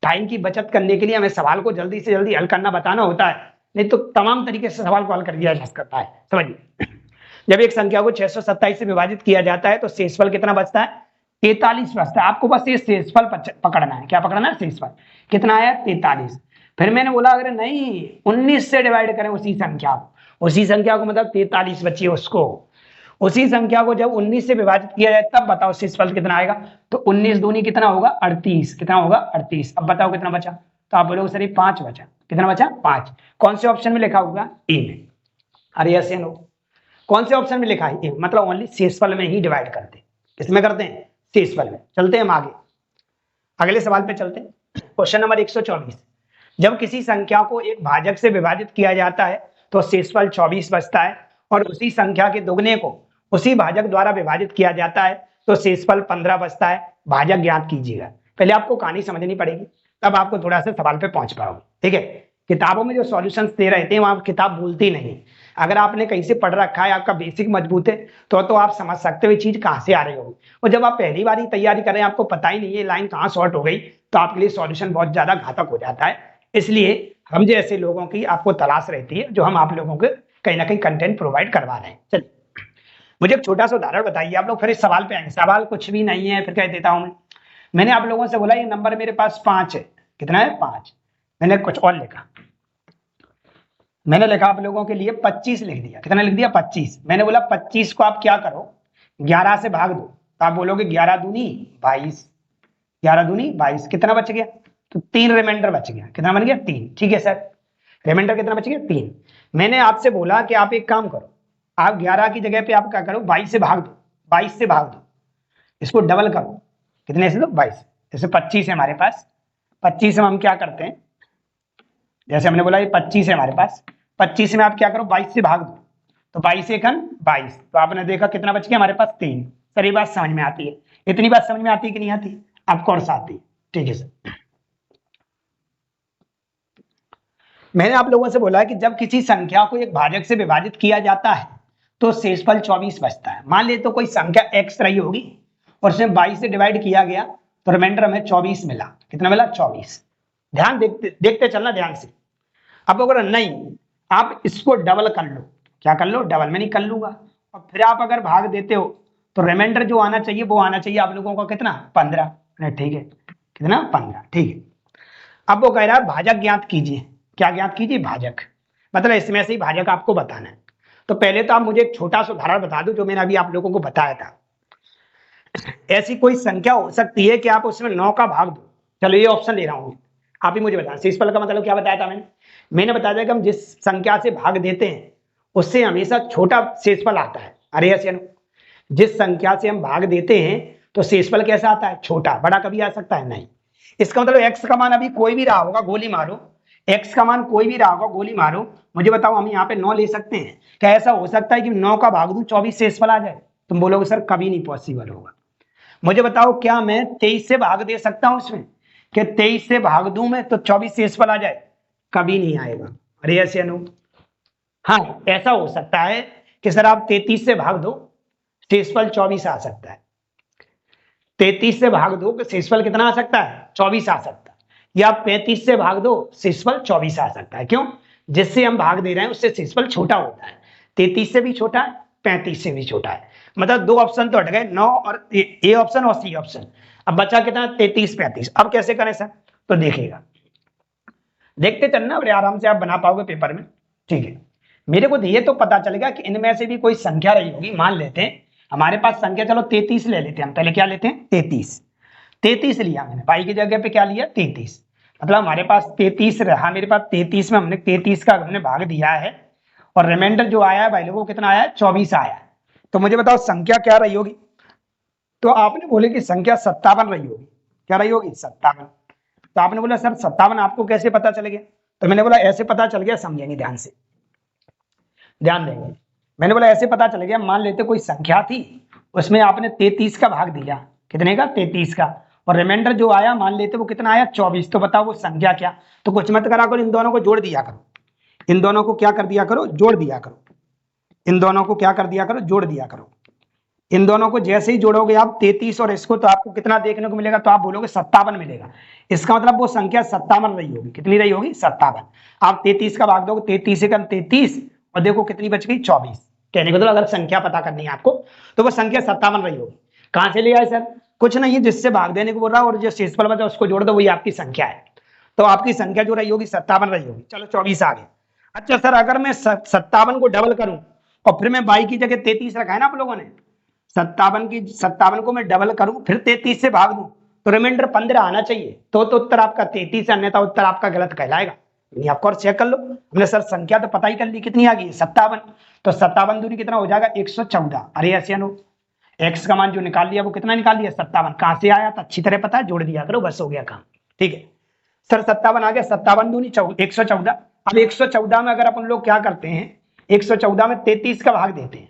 टाइम की बचत करने के लिए हमें सवाल को जल्दी से जल्दी हल करना बताना होता है, नहीं तो तमाम तरीके से सवाल को हल कर दिया जा सकता है। समझिए, जब एक संख्या को 627 से विभाजित किया जाता है तो शेषफल कितना बचता है 43 बचता है। आपको बस ये शेषफल पकड़ना है, क्या पकड़ना है शेषफल। कितना आया 43, फिर मैंने बोला अगर नहीं 19 से डिवाइड करें उसी संख्या को मतलब 43 बची है उसको, उसी संख्या को जब 19 से विभाजित किया जाए तब बताओ शेषफल कितना आएगा। तो 19 दूनी कितना होगा 38, कितना होगा 38। अब बताओ कितना बचा, तो आप बोलोगे सर ये 5 बचा। कितना बचा 5। कौन से ऑप्शन में लिखा होगा ए में। अरे यस या नो, कौन से ऑप्शन में लिखा है ए, मतलब ओनली शेषफल में ही डिवाइड करते हैं। किसमें करते हैं शेषफल में। चलते हैं हम आगे, अगले सवाल पे चलते हैं। क्वेश्चन नंबर 124, जब किसी संख्या को एक भाजक से विभाजित किया जाता है तो शेषफल 24 बचता है, और उसी संख्या के दुगने को उसी भाजक द्वारा विभाजित किया जाता है तो शेषफल 15 बचता है। भाजक ज्ञात कीजिएगा। पहले आपको कहानी समझनी पड़ेगी, तब आपको थोड़ा सा सवाल पे पहुंच पाओगे। ठीक है, किताबों में जो सॉल्यूशंस दे रहे थे वहां किताब भूलती नहीं। अगर आपने कहीं से पढ़ रखा है, आपका बेसिक मजबूत है, तो आप समझ सकते हो ये चीज कहां से आ रही होगी। और जब आप पहली बार ही तैयारी कर रहे हैं, आपको पता ही नहीं है लाइन कहाँ शॉर्ट हो गई, तो आपके लिए सॉल्यूशन बहुत ज्यादा घातक हो जाता है। इसलिए हम जैसे लोगों की आपको तलाश रहती है, जो हम आप लोगों को कहीं ना कहीं कंटेंट प्रोवाइड करवा रहे हैं। चलिए मुझे एक छोटा सा उदाहरण बताइए, आप लोग फिर इस सवाल पे आएंगे। सवाल कुछ भी नहीं है, फिर कह देता हूं मैंने आप लोगों से बोला ये नंबर मेरे पास 5 है। कितना है 5। मैंने कुछ और लिखा, मैंने लिखा आप लोगों के लिए 25 लिख दिया। कितना लिख दिया 25। मैंने बोला 25 को आप क्या करो 11 से भाग दो, तो आप बोलोगे 11 दूनी 22, 11 दूनी 22। कितना बच गया, तो 3 रिमाइंडर बच गया। कितना बन गया 3। ठीक है सर, रिमाइंडर कितना बच गया 3। मैंने आपसे बोला कि आप एक काम करो, आप 11 की जगह पे आप क्या करो 22 से भाग दो, 22 से भाग दो, इसको डबल करो। कितने से दो 22। जैसे 25 है हमारे पास, 25 में हम क्या करते हैं, जैसे हमने बोला ये 25 है हमारे पास, 25 में आप क्या करो 22 से भाग दो, तो 22 एकन 22। तो आपने देखा कितना बच गया हमारे पास 3। सर ये बात समझ में आती है, इतनी बात समझ में आती है कि नहीं आती, आपको और आती है। ठीक है सर, मैंने आप लोगों से बोला कि जब किसी संख्या को एक भाजक से विभाजित किया जाता है तो शेषफल 24 बचता है। मान ले तो कोई संख्या x रही होगी और उसमें 22 से डिवाइड किया गया तो रिमाइंडर हमें 24 मिला। कितना मिला 24। ध्यान देखते चलना ध्यान से। अब अगर नहीं, आप इसको डबल कर लो। क्या कर लो, डबल। मैं नहीं कर लूंगा, और फिर आप अगर भाग देते हो तो रिमाइंडर जो आना चाहिए वो आना चाहिए आप लोगों का कितना 15। ठीक है, कितना 15। ठीक है, अब वो कह रहा है भाजक ज्ञात कीजिए। क्या ज्ञात कीजिए, भाजक, मतलब इसमें से ही भाजक आपको बताना है। तो पहले तो आप मुझे एक छोटा सा उदाहरण बता दो जो मैंने अभी आप लोगों को बताया था। ऐसी कोई संख्या हो सकती है कि आप उसमें 9 का भाग दो। चलो ये ऑप्शन ले रहा हूं, आप ही मुझे बताएं। शेषफल का मतलब क्या बताया था मैंने बताया था कि हम जिस संख्या से भाग देते हैं उससे हमेशा छोटा शेषफल आता है। अरे ऐसे जिस संख्या से हम भाग देते हैं तो शेषफल कैसा आता है, छोटा। बड़ा कभी आ सकता है नहीं। इसका मतलब एक्स का मान अभी कोई भी रहा होगा, गोली मारो, एक्स का मान कोई भी रहा होगा, गोली मारो। मुझे बताओ हम यहाँ पे 9 ले सकते हैं क्या? ऐसा हो सकता है कि 9 का भाग दूं 24 शेषफल आ जाए? तुम बोलोगे सर कभी नहीं पॉसिबल होगा। मुझे बताओ क्या मैं 23 से भाग दे सकता हूं इसमें, कि 23 से भाग दूं मैं तो 24 शेषफल आ जाए? कभी नहीं आएगा। अरे ऐसे नो, हाँ ऐसा हो सकता है कि सर आप 33 से भाग दो शेषफल 24 आ सकता है। 33 से भाग दो कि शेषफल कितना आ सकता है 24 आ सकता है, या 35 से भाग दो शेषफल 24 आ सकता है। क्यों? जिससे हम भाग दे रहे हैं उससे शेषफल छोटा होता है। 33 से भी छोटा है, 35 से भी छोटा है। मतलब 2 ऑप्शन तो हट गए, 9 और ए ऑप्शन और सी ऑप्शन। अब बचा कितना 33 35। अब कैसे करें सर? तो देखिएगा, देखते चलना, बड़े आराम से आप बना पाओगे पेपर में। ठीक है, मेरे को ये तो पता चल गया कि इनमें से भी कोई संख्या रही होगी। मान लेते हैं हमारे पास संख्या, चलो 33 ले लेते हैं हम। पहले क्या लेते हैं 33 लिया मैंने, बाई की जगह पे क्या लिया 33। मतलब हमारे पास 33 रहा, मेरे पास 33 में हमने 33 का हमने भाग दिया है, और रिमाइंडर जो आया है भाई लोगों कितना आया है 24 आया है। तो मुझे बताओ संख्या क्या रही होगी? तो आपने बोले कि संख्या 57 रही होगी। क्या रही होगी 57। तो आपने बोला सर 57 आपको कैसे पता चल गया? तो मैंने बोला ऐसे पता चल गया, समझेंगे ध्यान से, ध्यान देंगे। मैंने बोला ऐसे पता चल गया, मान लेते कोई संख्या थी उसमें आपने 33 का भाग दिया। कितने का 33 का, और रिमाइंडर जो आया मान लेते वो कितना आया 24। तो बताओ वो संख्या क्या? तो कुछ मत करा करो, इन दोनों को जोड़ दिया करो। इन दोनों को क्या कर दिया करो, जोड़ दिया करो। इन दोनों को क्या कर दिया करो, जोड़ दिया करो। इन दोनों को जैसे ही जोड़ोगे आप 33 और इसको, तो आपको कितना देखने को मिलेगा? तो आप बोलोगे 57 मिलेगा। इसका मतलब वो संख्या 57 रही होगी। कितनी रही होगी 57। आप 33 का भाग दोगे, 33 एकम 33, और देखो कितनी बच गई 24। कहने को तो अगर संख्या पता करनी है आपको तो वो संख्या 57 रही होगी। कहां से लिया है सर? कुछ नहीं है, जिससे भाग देने को बोल रहा है, और जो शेषफल बचा उसको जोड़ दो, वही आपकी संख्या है। तो आपकी संख्या जो रही होगी 57 रही होगी। चलो 24 आ गए। अच्छा सर, अगर मैं 57 को डबल करूं और फिर मैं 22 की जगह 33 रखा है ना आप लोगों ने, 57 को मैं डबल करूं फिर 33 से भाग दूं तो रिमाइंडर 15 आना चाहिए, तो उत्तर आपका 33 है, अन्यथा उत्तर आपका गलत कहलाएगा। ऑफ कोर्स चेक कर लो। हमने सर संख्या तो पता ही कर ली कितनी आ गई, 57। तो 57 दूनी कितना हो जाएगा 114। अरे ऐसे नो, एक्स का मान जो निकाल लिया वो कितना निकाल लिया 57। कहां से आया था अच्छी तरह पता है, जोड़ दिया करो, बस हो गया काम। ठीक है सर, 57 आ गया, 57 दूनी 114। अब 114 में अगर अपन लोग क्या करते हैं, 114 में 33 का भाग देते हैं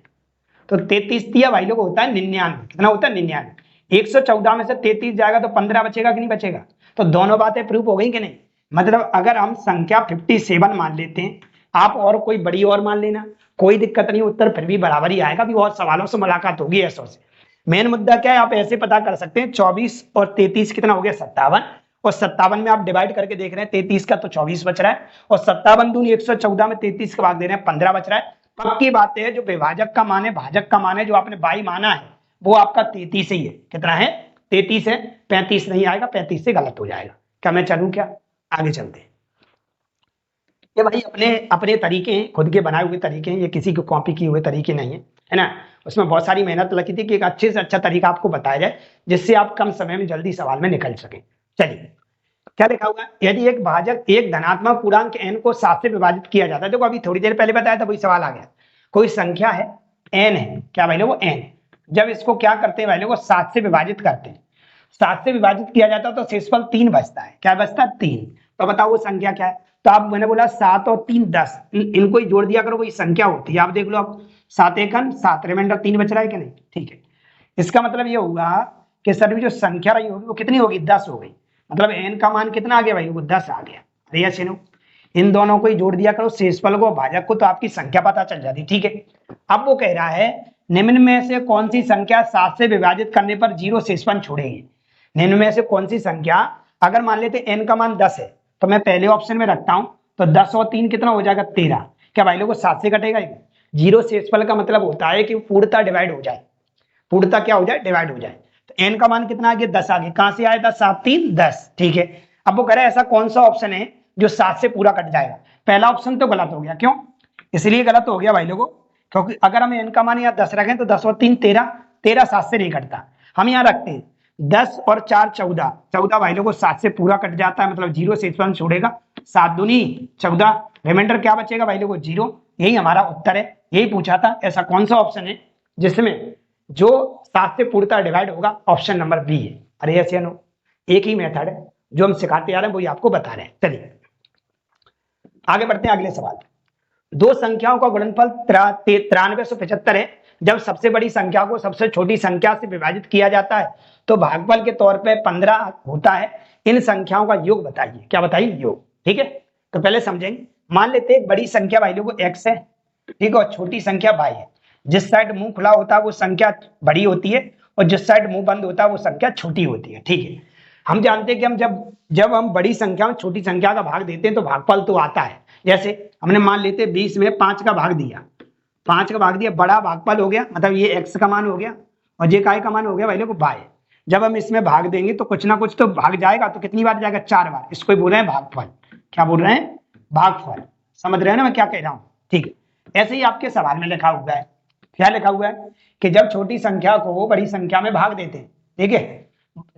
तो 33 दिया भाई लोग होता है 99। कितना होता है 99। 114 में से 33 जाएगा तो 15 बचेगा कि नहीं बचेगा। तो दोनों बातें प्रूफ हो गई कि नहीं। मतलब अगर हम संख्या 57 मान लेते हैं, आप और कोई बड़ी और मान लेना, कोई दिक्कत नहीं, उत्तर फिर भी बराबर ही आएगा। भी और सवालों से मुलाकात होगी ऐसों से। मेन मुद्दा क्या है, आप ऐसे पता कर सकते हैं 24 और 33 कितना हो गया 57, और 57 में आप डिवाइड करके देख रहे हैं 33 का तो 24 बच रहा है, और 57 दूनी 114 में 33 का भाग दे रहे हैं 15 बच रहा है। पक्की बात है, जो विभाजक का मान है भाजक का मान है जो आपने बाई माना है वो आपका 33 ही है। कितना है 33 है, 35 नहीं आएगा, 35 से गलत हो जाएगा। क्या मैं चलूं क्या, आगे चलते हैं। ये भाई अपने अपने तरीके हैं, खुद के बनाए हुए तरीके हैं, ये किसी को कॉपी किए हुए तरीके नहीं है ना। उसमें बहुत सारी मेहनत लगी थी कि एक अच्छे से अच्छा तरीका आपको बताया जाए जिससे आप कम समय में जल्दी सवाल में निकल सकें। चलिए क्या लिखा हुआ है, यदि एक भाजक एक धनात्मक पूर्णांक n को 7 से विभाजित किया जाता है। देखो अभी थोड़ी देर पहले बताया था वही सवाल आ गया। कोई संख्या है n है, क्या भाई लोग n, जब इसको क्या करते हैं भाई लोग 7 से विभाजित करते हैं, 7 से विभाजित किया जाता है तो शेषफल 3 बचता है। क्या बचता है 3। तो बताओ वो संख्या क्या है। तो आप मैंने बोला 7 और 3 10, इनको ही जोड़ दिया करो, वही संख्या होती है। आप देख लो, आप 7 1 7, रिमाइंडर 3 बच रहा है कि नहीं। ठीक है, इसका मतलब ये होगा कि सर जो संख्या रही होगी वो कितनी होगी 10 हो गई। मतलब n का मान कितना आ गया भाई, वो 10 आ गया। अरे सुनो, इन दोनों को ही जोड़ दिया करो, शेषफल को भाजक को, तो आपकी संख्या पता चल जाती। ठीक है, अब वो कह रहा है निम्न में से कौन सी संख्या 7 से विभाजित करने पर 0 शेषफल छोड़ेगी। निम्न में से कौन सी संख्या, अगर मान लेते n का मान 10 है तो मैं पहले ऑप्शन में रखता हूं, तो 10 और 3 कितना हो जाएगा 13। क्या भाई लोगों 7 से कटेगा 0 शेषफल का मतलब होता है कि पूर्णता डिवाइड हो जाए, पूर्णता क्या हो जाए डिवाइड हो जाए। तो n का मान कितना आ गया 10 आ गया। कहां से आया था 7 3 10। ठीक है, अब वो कह रहा है ऐसा कौन सा ऑप्शन है जो 7 से पूरा कट जाएगा। पहला ऑप्शन तो गलत हो गया। क्यों, इसलिए गलत हो गया भाई लोगों, क्योंकि अगर हम n का मान यहाँ 10 रखें तो 10 और 3 13, 13 7 से नहीं कटता। हम यहाँ रखते हैं 10 और 4 14, 14 भाई लोगों 7 से पूरा कट जाता है, मतलब 0 शेषफल छोड़ेगा। 7 दूनी 14, रिमाइंडर क्या बचेगा भाई लोगों 0। यही हमारा उत्तर है, यही पूछा था ऐसा कौन सा ऑप्शन है जिसमें जो 7 से पूर्णतः डिवाइड होगा। ऑप्शन नंबर बी है। अरे यस या नो, एक ही मेथड है जो हम सिखाते आ रहे हैं वही आपको बता रहे हैं। चलिए आगे बढ़ते हैं अगले सवाल। दो संख्याओं का गुणनफल 9375 है। जब सबसे बड़ी संख्या को सबसे छोटी संख्या से विभाजित किया जाता है तो भागफल के तौर पे 15 होता है। इन संख्याओं का योग बताइए। क्या बताइए, योग। ठीक है, तो पहले समझेंगे। मान लेते हैं बड़ी संख्या भाई लोगों x है, ठीक है, और छोटी संख्या y है। जिस साइड मुंह खुला होता है वो संख्या बड़ी होती है, और जिस साइड मुंह बंद होता है वो संख्या छोटी होती है। ठीक है, हम जानते हैं कि हम जब हम बड़ी संख्या में छोटी संख्या का भाग देते हैं तो भागफल तो आता है। जैसे हमने मान लेते 20 में 5 का भाग दिया, 5 का भाग दिया, बड़ा भागफल हो गया, मतलब ये x का मान हो गया, और ये काय का मान हो गया भाई लोग y। जब हम इसमें भाग देंगे तो कुछ ना कुछ तो भाग जाएगा, तो कितनी बार जाएगा 4 बार। इसको बोल रहे हैं भागफल। क्या बोल रहे हैं, भागफल। समझ रहे हैं ना मैं क्या कह रहा हूं। ठीक है, ऐसे ही आपके सवाल में लिखा हुआ है। क्या लिखा हुआ है कि जब छोटी संख्या को बड़ी संख्या में भाग देते हैं, ठीक है,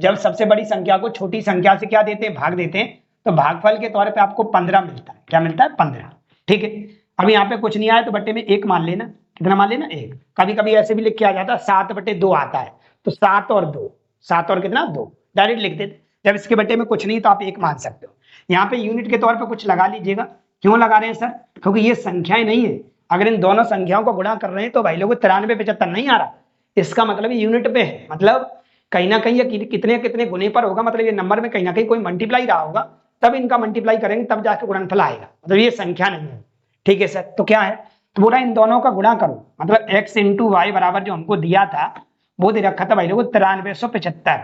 जब सबसे बड़ी संख्या को छोटी संख्या से क्या देते हैं, भाग देते हैं, तो भागफल के तौर पे आपको 15 मिलता है। क्या मिलता है 15। ठीक है, अब यहाँ पे कुछ नहीं आया तो बट्टे में 1 मान लेना। कितना मान लेना 1। कभी कभी ऐसे भी लिख के आ जाता है 7/2 आता है, तो 7 और 2, 7 और कितना 2 डायरेक्ट लिख देते। जब इसके बट्टे में कुछ नहीं तो आप 1 मान सकते हो। यहाँ पे यूनिट के तौर पर कुछ लगा लीजिएगा। क्यों लगा रहे हैं सर, क्योंकि ये संख्याएं नहीं है। अगर इन दोनों संख्याओं को गुणा कर रहे हैं तो भाई लोग 93 75 नहीं आ रहा, इसका मतलब यूनिट पे है, मतलब कहीं ना कहीं ये कितने कितने गुने पर होगा, मतलब ये नंबर में कहीं ना कहीं कोई मल्टीप्लाई रहा होगा, तब इनका मल्टीप्लाई करेंगे तब जाके गुणनफल आएगा, मतलब ये संख्या नहीं है। ठीक है सर, तो क्या है, तो बोला इन दोनों का गुणा करो, मतलब x इंटू वाई बराबर जो हमको दिया था वो दे रखा था भाई लोग 9375।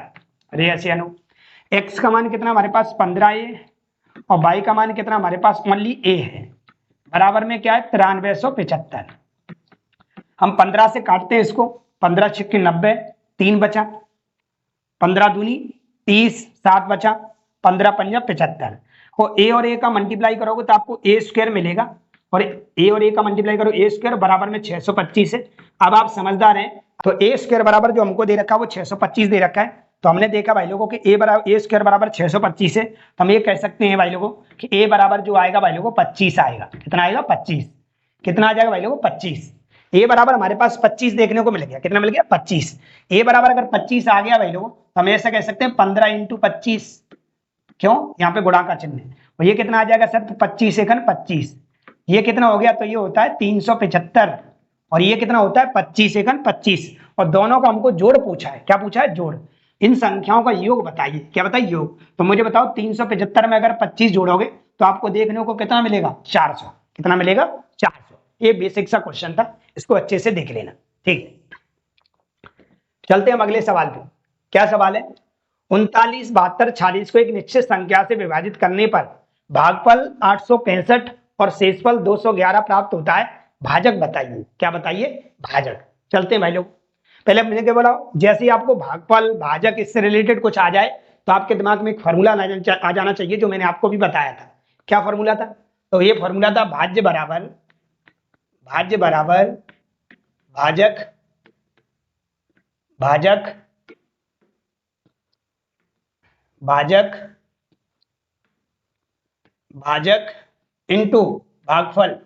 अरे ऐसे अनु x का मान कितना हमारे पास 15 है, और y का मान कितना हमारे पास ओनली a है, बराबर में क्या है 9375। हम 15 से काटते हैं इसको, 15 छिक्के 90, 3 बचा, 15 दूनी 30, 7 बचा, 15 पंजा 75, और ए और ए का मल्टीप्लाई करोगे तो आपको ए स्क्वायर मिलेगा, और ए और ए का मल्टीप्लाई करो ए स्क्वायर बराबर में 625 है। अब आप समझदार हैं, तो ए स्क्वायर बराबर जो हमको दे रखा है वो 625 दे रखा है। तो हमने देखा भाई लोगों कि ए स्क्वायर बराबर 625 है, तो हम ये कह सकते हैं भाई लोगों कि ए बराबर जो आएगा भाई लोगों 25 आएगा। कितना आएगा? 25। कितना आ जाएगा भाई लोगों? 25। ए बराबर हमारे पास 25 देखने को मिल गया। कितना मिल गया? 25। ए बराबर अगर 25 आ गया भाई लोगों तो हम ऐसा कह सकते हैं 15 इंटू 25। क्यों? यहाँ पे गुणा का चिन्ह है। और ये कितना आ जाएगा सर? 25 एकन 25। ये कितना हो गया? तो ये होता है 375, और ये कितना होता है? 25 एकन 25। और दोनों का हमको जोड़ पूछा है। क्या पूछा है? जोड़। इन संख्याओं का योग बताइए। क्या बताइए? योग। तो मुझे बताओ 375 में अगर 25 जोड़ोगे तो आपको देखने को कितना मिलेगा? 400। कितना मिलेगा? 400। ये बेसिक सा क्वेश्चन था, इसको अच्छे से देख लेना। ठीक है, चलते हैं अगले सवाल पे। क्या सवाल है? 39, 72, 46 को एक निश्चित संख्या से विभाजित करने पर भागफल 865 और शेषफल 211 प्राप्त होता है। भाजक बताइए। क्या बताइए? भाजक। चलते हैं भाई लोग। पहले मुझे क्या बोला, जैसे ही आपको भागफल भाजक इससे रिलेटेड कुछ आ जाए तो आपके दिमाग में एक फॉर्मूला आ जाना चाहिए, जो मैंने आपको भी बताया था। क्या फॉर्मूला था? तो ये फॉर्मूला था भाज्य बराबर भाजक भाजक भाजक भाजक इंटू भागफल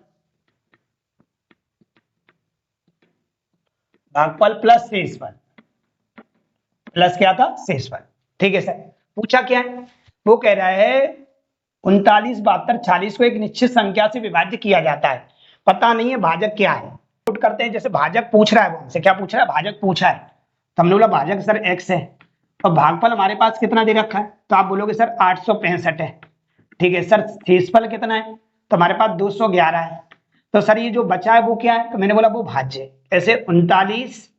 प्लस शेषफल। प्लस क्या था? शेषफल। ठीक है सर। पूछा क्या है? वो कह रहा है 39, 72, 46 को एक निश्चित संख्या से विभाज्य किया जाता है, पता नहीं है भाजक क्या है। पुट करते हैं। जैसे भाजक पूछ रहा है, वो हमसे क्या पूछ रहा है? भाजक पूछा है, तो हमने बोला भाजक सर x है, और भागफल हमारे पास कितना दे रखा है? तो आप बोलोगे सर 865 है। ठीक है सर। शेषफल कितना है? तो हमारे पास 211 है। तो सर ये जो बचा है वो क्या है? तो मैंने बोला वो भाज्य। ऐसे 39,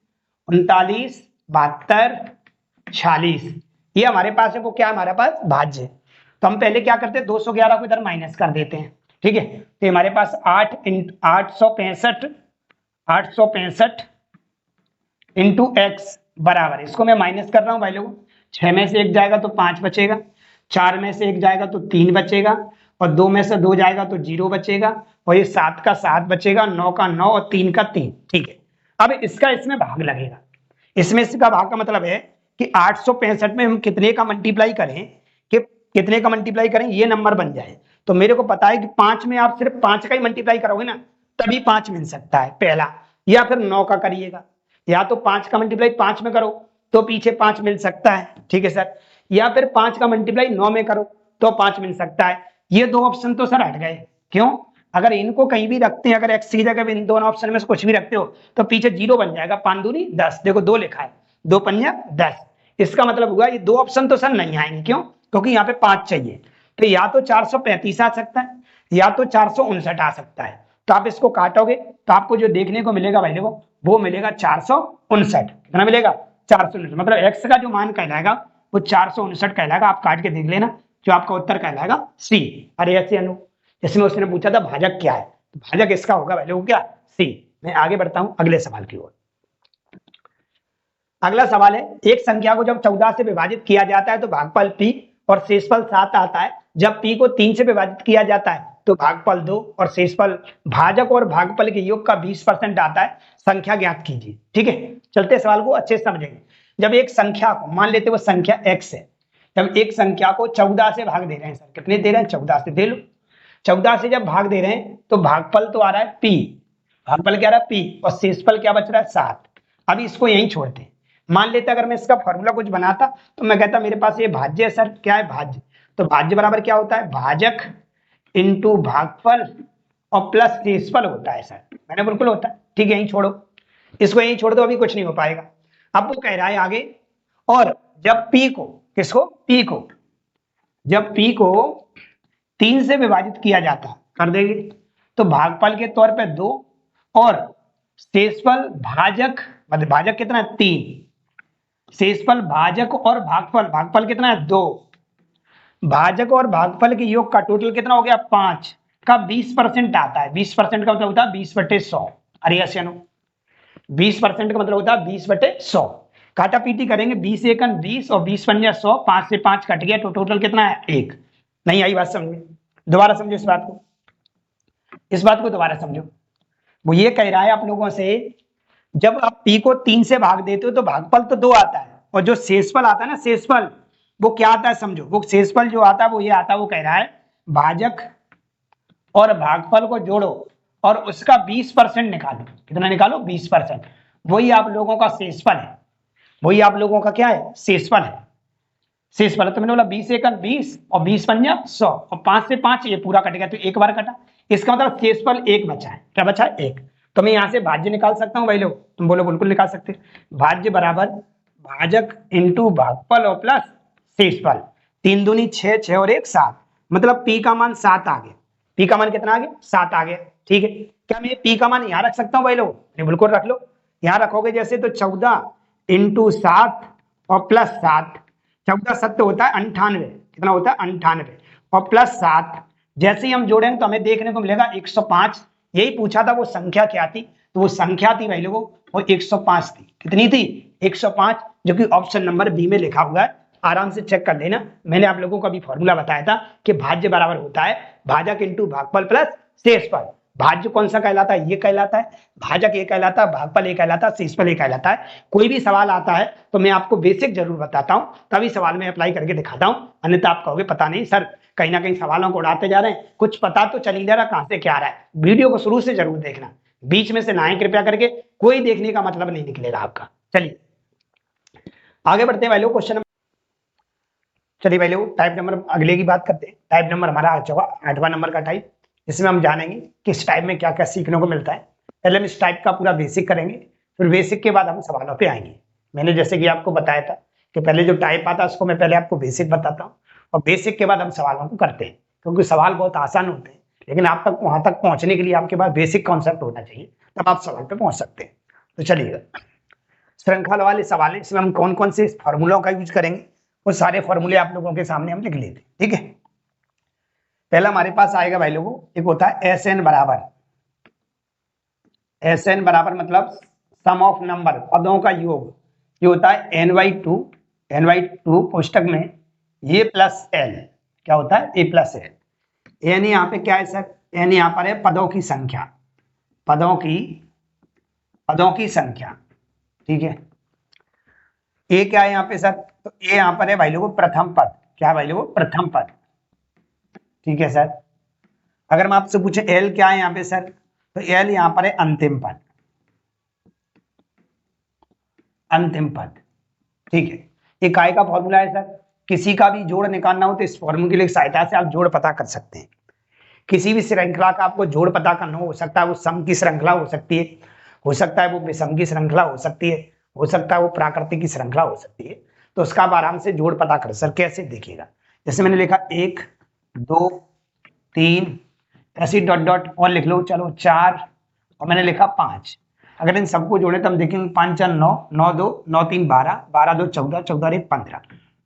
72, 46 ये हमारे पास है, वो क्या है? हमारे पास भाज्य। तो हम पहले क्या करते हैं? 211 को इधर माइनस कर देते हैं। ठीक है, तो हमारे पास 865 इंटू एक्स बराबर, इसको मैं माइनस कर रहा हूं भाई लोगों। 6 में से 1 जाएगा तो 5 बचेगा, 4 में से 1 जाएगा तो 3 बचेगा, और 2 में से 2 जाएगा तो 0 बचेगा, और ये 7 का 7 बचेगा, 9 का 9 और 3 का 3। ठीक है, अब इसका इसमें भाग लगेगा। इसमें इसका भाग का मतलब है कि 865 में हम कितने का मल्टीप्लाई करें, कि कितने का मल्टीप्लाई करें ये नंबर बन जाए। तो मेरे को पता है कि 5 में आप सिर्फ 5 का ही मल्टीप्लाई करोगे ना, तभी 5 मिल सकता है पहला, या फिर 9 का करिएगा, या तो 5 का मल्टीप्लाई 5 में करो तो पीछे 5 मिल सकता है। ठीक है सर। या फिर 5 का मल्टीप्लाई 9 में करो तो 5 मिल सकता है। ये दो ऑप्शन तो सर हट गए। क्यों? अगर इनको कहीं भी रखते हैं, अगर एक्स की जगह इन दोनों ऑप्शन में से कुछ भी रखते हो तो पीछे 0 बन जाएगा। 5 दूनी 10, देखो 2 लिखा है, 2 पंजा 10। इसका मतलब हुआ ये दो ऑप्शन तो सर नहीं आएंगे। क्यों? क्योंकि यहाँ पे 5 चाहिए। तो या तो 435 आ सकता है, या तो 459 आ सकता है। तो आप इसको काटोगे तो आपको जो देखने को मिलेगा भाई देखो, वो मिलेगा 459। कितना मिलेगा? 459। मतलब एक्स का जो मान कहलाएगा वो 459 कहलाएगा। आप काट के देख लेना, जो आपका उत्तर कहलाएगा सी। अरे ऐसे अनु, इसमें उसने पूछा था भाजक क्या है, तो भाजक इसका होगा भाई लोग क्या? सी। मैं आगे बढ़ता हूं अगले सवाल की ओर। अगला सवाल है, एक संख्या को जब 14 से विभाजित किया जाता है तो भागफल p और शेषफल 7 आता है। जब p को 3 से विभाजित किया जाता है तो भागफल 2 और शेषफल, भाजक और भागफल के योग का 20% आता है। संख्या ज्ञात कीजिए। ठीक है, चलते सवाल को अच्छे से समझेंगे। जब एक संख्या को मान लेते वो संख्या x है, जब एक संख्या को 14 से भाग दे रहे हैं, सर कितने दे रहे हैं? 14 से दे लो। 14 से जब भाग दे रहे हैं तो भागफल तो आ रहा है p, भागफल क्या आ रहा है? p, और शेषफल क्या बच रहा है? 7। अभी इसको यहीं छोड़ते हैं। मान लेते अगर मैं इसका फॉर्मूला कुछ बनाता तो मैं कहता मेरे पास ये भाज्य है सर। क्या है? भाज्य। तो भाज्य बराबर क्या होता है? भाजक इंटू भागफल और प्लस शेषफल होता है सर। मैंने बिल्कुल होता है। ठीक है, यहीं छोड़ो, इसको यहीं छोड़ दो, अभी कुछ नहीं हो पाएगा। अब वो कह रहा है आगे, और जब p को, किसको? p को, जब p को 3 से विभाजित किया जाता कर देंगे तो भागफल के तौर पे 2 और शेषफल भाजक, मतलब भाजक कितना है? 3। शेषफल भाजक और भागफल, भागफल कितना है? 2। भाजक और भागफल के योग का टोटल कितना हो गया? 5 का 20% आता है। 20% का मतलब होता है 20/100। अरे ऐसे 20% का मतलब होता है 20/100। काटा पीटी करेंगे, 20 एकन 20 और 20 पंजा 100, 5 से 5 कट गया तो टोटल कितना है? 1। नहीं आई बात समझ में? दोबारा समझो इस बात को, इस बात को दोबारा समझो। वो ये कह रहा है आप लोगों से, जब आप p को 3 से भाग देते हो तो भागफल तो 2 आता है, और जो शेषफल आता है ना, शेषफल वो क्या आता है समझो, वो शेषफल जो आता है वो ये आता है, वो कह रहा है भाजक और भागफल को जोड़ो और उसका 20% निकालो। कितना निकालो? 20%। वही आप लोगों का शेषफल है, वही आप लोगों का क्या है? शेषफल है। शेषफल तो मैंने बोला 20 एकम 20 और 20 पंजा 100 और 5 से 5 ये पूरा कट गया तो एक बार कटा। इसका मतलब शेषफल 1 बचा है। क्या बचा है? 1। तो मैं यहाँ से भाज्य निकाल सकता हूँ भाई लोग? तुम बोलो बिल्कुल निकाल सकते हो। भाज्य बराबर भाजक इंटू भागफल और प्लस शेषफल। 3 दूनी 6, 6 और 1 7, मतलब p का मान 7 आ गया। p का मान कितना आ गया? 7 आ गया। ठीक है, क्या मैं p का मान यहाँ रख सकता हूँ भाई लोग? बिल्कुल रख लो। यहाँ रखोगे जैसे तो 14 इंटू 7 और प्लस 7, 14 7 होता है 98। कितना होता है? 98 और प्लस 7। जैसे ही हम जोड़ेंगे तो हमें देखने को मिलेगा 105। यही पूछा था वो संख्या क्या थी, तो वो संख्या थी भाई लोगों वो 105 थी। कितनी थी? 105, जो कि ऑप्शन नंबर बी में लिखा हुआ है। आराम से चेक कर लेना, मैंने आप लोगों को अभी फॉर्मूला बताया था कि भाज्य बराबर होता है भाजक इंटू भागफल प्लस शेषफल। भाज्य कौन सा कहलाता है? ये कहलाता है। भाजक ये कहलाता है, भागफल ये कहलाता है, शेषफल ये कहलाता है। कोई भी सवाल आता है तो मैं आपको बेसिक जरूर बताता हूं, तभी सवाल में अप्लाई करके दिखाता हूं, अन्यथा आप कहोगे पता नहीं सर, कहीं ना कहीं सवालों को उड़ाते जा रहे हैं, कुछ पता तो चल ही नहीं रहा कहां से क्या आ रहा है। वीडियो को शुरू से जरूर देखना, बीच में से ना ही कृपया करके, कोई देखने का मतलब नहीं निकलेगा आपका। चलिए आगे बढ़ते हैं भाई लोग, क्वेश्चन। चलिए भाई लोग टाइप नंबर अगले की बात करते हैं। टाइप नंबर हमारा आ चुका 8वां नंबर का टाइप, जिसमें हम जानेंगे किस टाइप में क्या क्या सीखने को मिलता है। पहले हम इस टाइप का पूरा बेसिक करेंगे, फिर बेसिक के बाद हम सवालों पे आएंगे। मैंने जैसे कि आपको बताया था कि पहले जो टाइप आता है उसको मैं पहले आपको बेसिक बताता हूँ, और बेसिक के बाद हम सवालों को करते हैं, क्योंकि सवाल बहुत आसान होते हैं, लेकिन आप तक वहां तक पहुंचने के लिए आपके पास बेसिक कॉन्सेप्ट होना चाहिए, तब आप सवाल पे पहुंच सकते हैं। तो चलिएगा, श्रृंखला वाले सवाल है, इसमें हम कौन कौन से फॉर्मूलों का यूज करेंगे वो सारे फॉर्मूले आप लोगों के सामने हम लिख लेते हैं। ठीक है, पहला हमारे पास आएगा भाई लोगों, एक होता है एस एन बराबर, एस एन बराबर मतलब सम ऑफ नंबर, पदों का योग। ये होता है n/2, n/2 पुस्तक में ये प्लस एल। क्या होता है? ए प्लस एल। एन यहाँ पे क्या है सर? एन यहाँ पर है पदों की संख्या, पदों की संख्या। ठीक है, ए क्या है यहाँ पे सर? तो ए यहाँ पर है भाई लोगों प्रथम पद। क्या है भाई लोगों? प्रथम पद। ठीक है सर, अगर मैं आपसे पूछे एल क्या है यहाँ पे सर, तो एल यहाँ पर है अंतिम पद, अंतिम पद। ठीक है, ये काय का फॉर्मूला है सर? किसी का भी जोड़ निकालना हो तो इस फॉर्मूले की सहायता से आप जोड़ पता कर सकते हैं। किसी भी श्रृंखला का आपको जोड़ पता करना हो सकता है वो सम की श्रृंखला हो सकती है, हो सकता है वो विषम की श्रृंखला हो सकती है, हो सकता है वो प्राकृतिक की श्रृंखला हो सकती है। तो उसका आप आराम से जोड़ पता कर सर कैसे देखिएगा, जैसे मैंने लिखा 1 2 3 ऐसी डॉट डॉट और लिख लो, चलो 4 और मैंने लिखा 5। अगर इन सबको जोड़े तो हम देखेंगे 5 4 9, 9 2 9 3 12, 12 2 14, 14 1 15,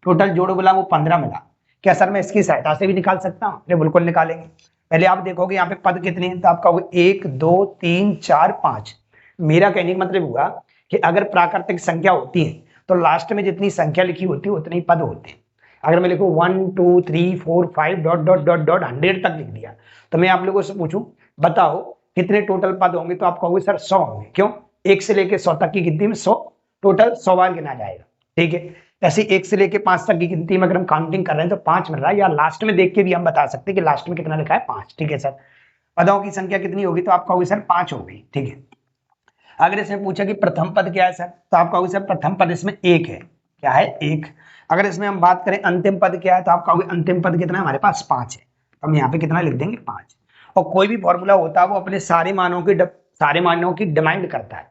टोटल जोड़ बोला वो 15 मिला। क्या सर मैं इसकी सहायता से भी निकाल सकता हूँ? अरे बिल्कुल निकालेंगे। पहले आप देखोगे यहाँ पे पद कितने हैं, तो आप कहोगे 1 2 3 4 5। मेरा कहने का मतलब हुआ कि अगर प्राकृतिक संख्या होती है तो लास्ट में जितनी संख्या लिखी होती है उतने ही पद होते हैं। अगर मैं लिखूं 1 2 3 4 5 डॉट डॉट डॉट डॉट 100 तक लिख दिया, तो मैं आप लोगों से पूछूं बताओ कितने टोटल पद होंगे, तो आप कहोगे सर 100 होंगे। क्यों? 1 से लेके 100 तक की गिनती में 100 टोटल 100 बार गिना जाएगा। ठीक है, ऐसे 1 से लेके 5 तक की गिनती में अगर हम काउंटिंग कर रहे हैं तो 5 मिल रहा है, या लास्ट में देख के भी हम बता सकते हैं कि लास्ट में कितना लिखा है 5। ठीक है सर, पदों की संख्या कितनी होगी, तो आप कहोगे सर 5 होगी। ठीक है, अगर इसमें पूछा कि प्रथम पद क्या है सर, तो आप कहोगे सर प्रथम पद इसमें 1 है। क्या है? 1। अगर इसमें हम बात करें अंतिम पद क्या है, तो आप कहोगे अंतिम पद कितना है, हमारे पास 5 है, तो हम यहाँ पे कितना लिख देंगे 5। और कोई भी फॉर्मूला होता है वो अपने सारे मानों की डिमांड करता है।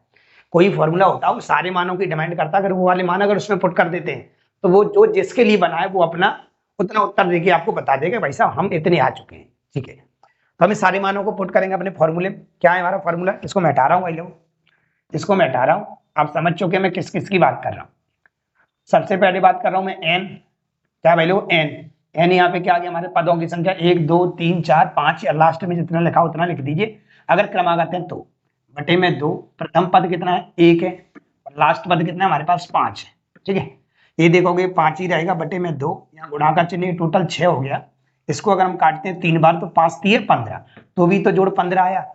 कोई फॉर्मूला होता है वो सारे मानों की डिमांड करता है, अगर वो वाले मान अगर उसमें पुट कर देते हैं तो वो जो जिसके लिए बना है वो अपना उतना उत्तर देके आपको बता देगा भाई साहब हम इतने आ चुके हैं। ठीक है, तो हम इस सारे मानों को पुट करेंगे अपने फॉर्मूले में। क्या है हमारा फॉर्मूला? इसको मैं हटा रहा हूँ भाई लोग, इसको मैं हटा रहा हूँ। आप समझ चुके मैं किस किस की बात कर रहा हूँ। सबसे पहले बात कर रहा हूँ मैं एन। क्या भाई लोग? एन यहाँ पे क्या आ गया, हमारे पदों की संख्या 1 2 3 4 5, या लास्ट में जितना लिखा उतना लिख दीजिए। अगर क्रमागत है तो बटे में 2, प्रथम पद कितना है 1 है, और लास्ट पद कितना है हमारे पास 5 है। ठीक है, ये देखोगे 5 ही रहेगा बटे में 2, यहाँ गुणा का चिन्ह टोटल 6 हो गया। इसको अगर हम काटते हैं 3 बार तो 5 3 15, तो भी तो जोड़ 15 आया,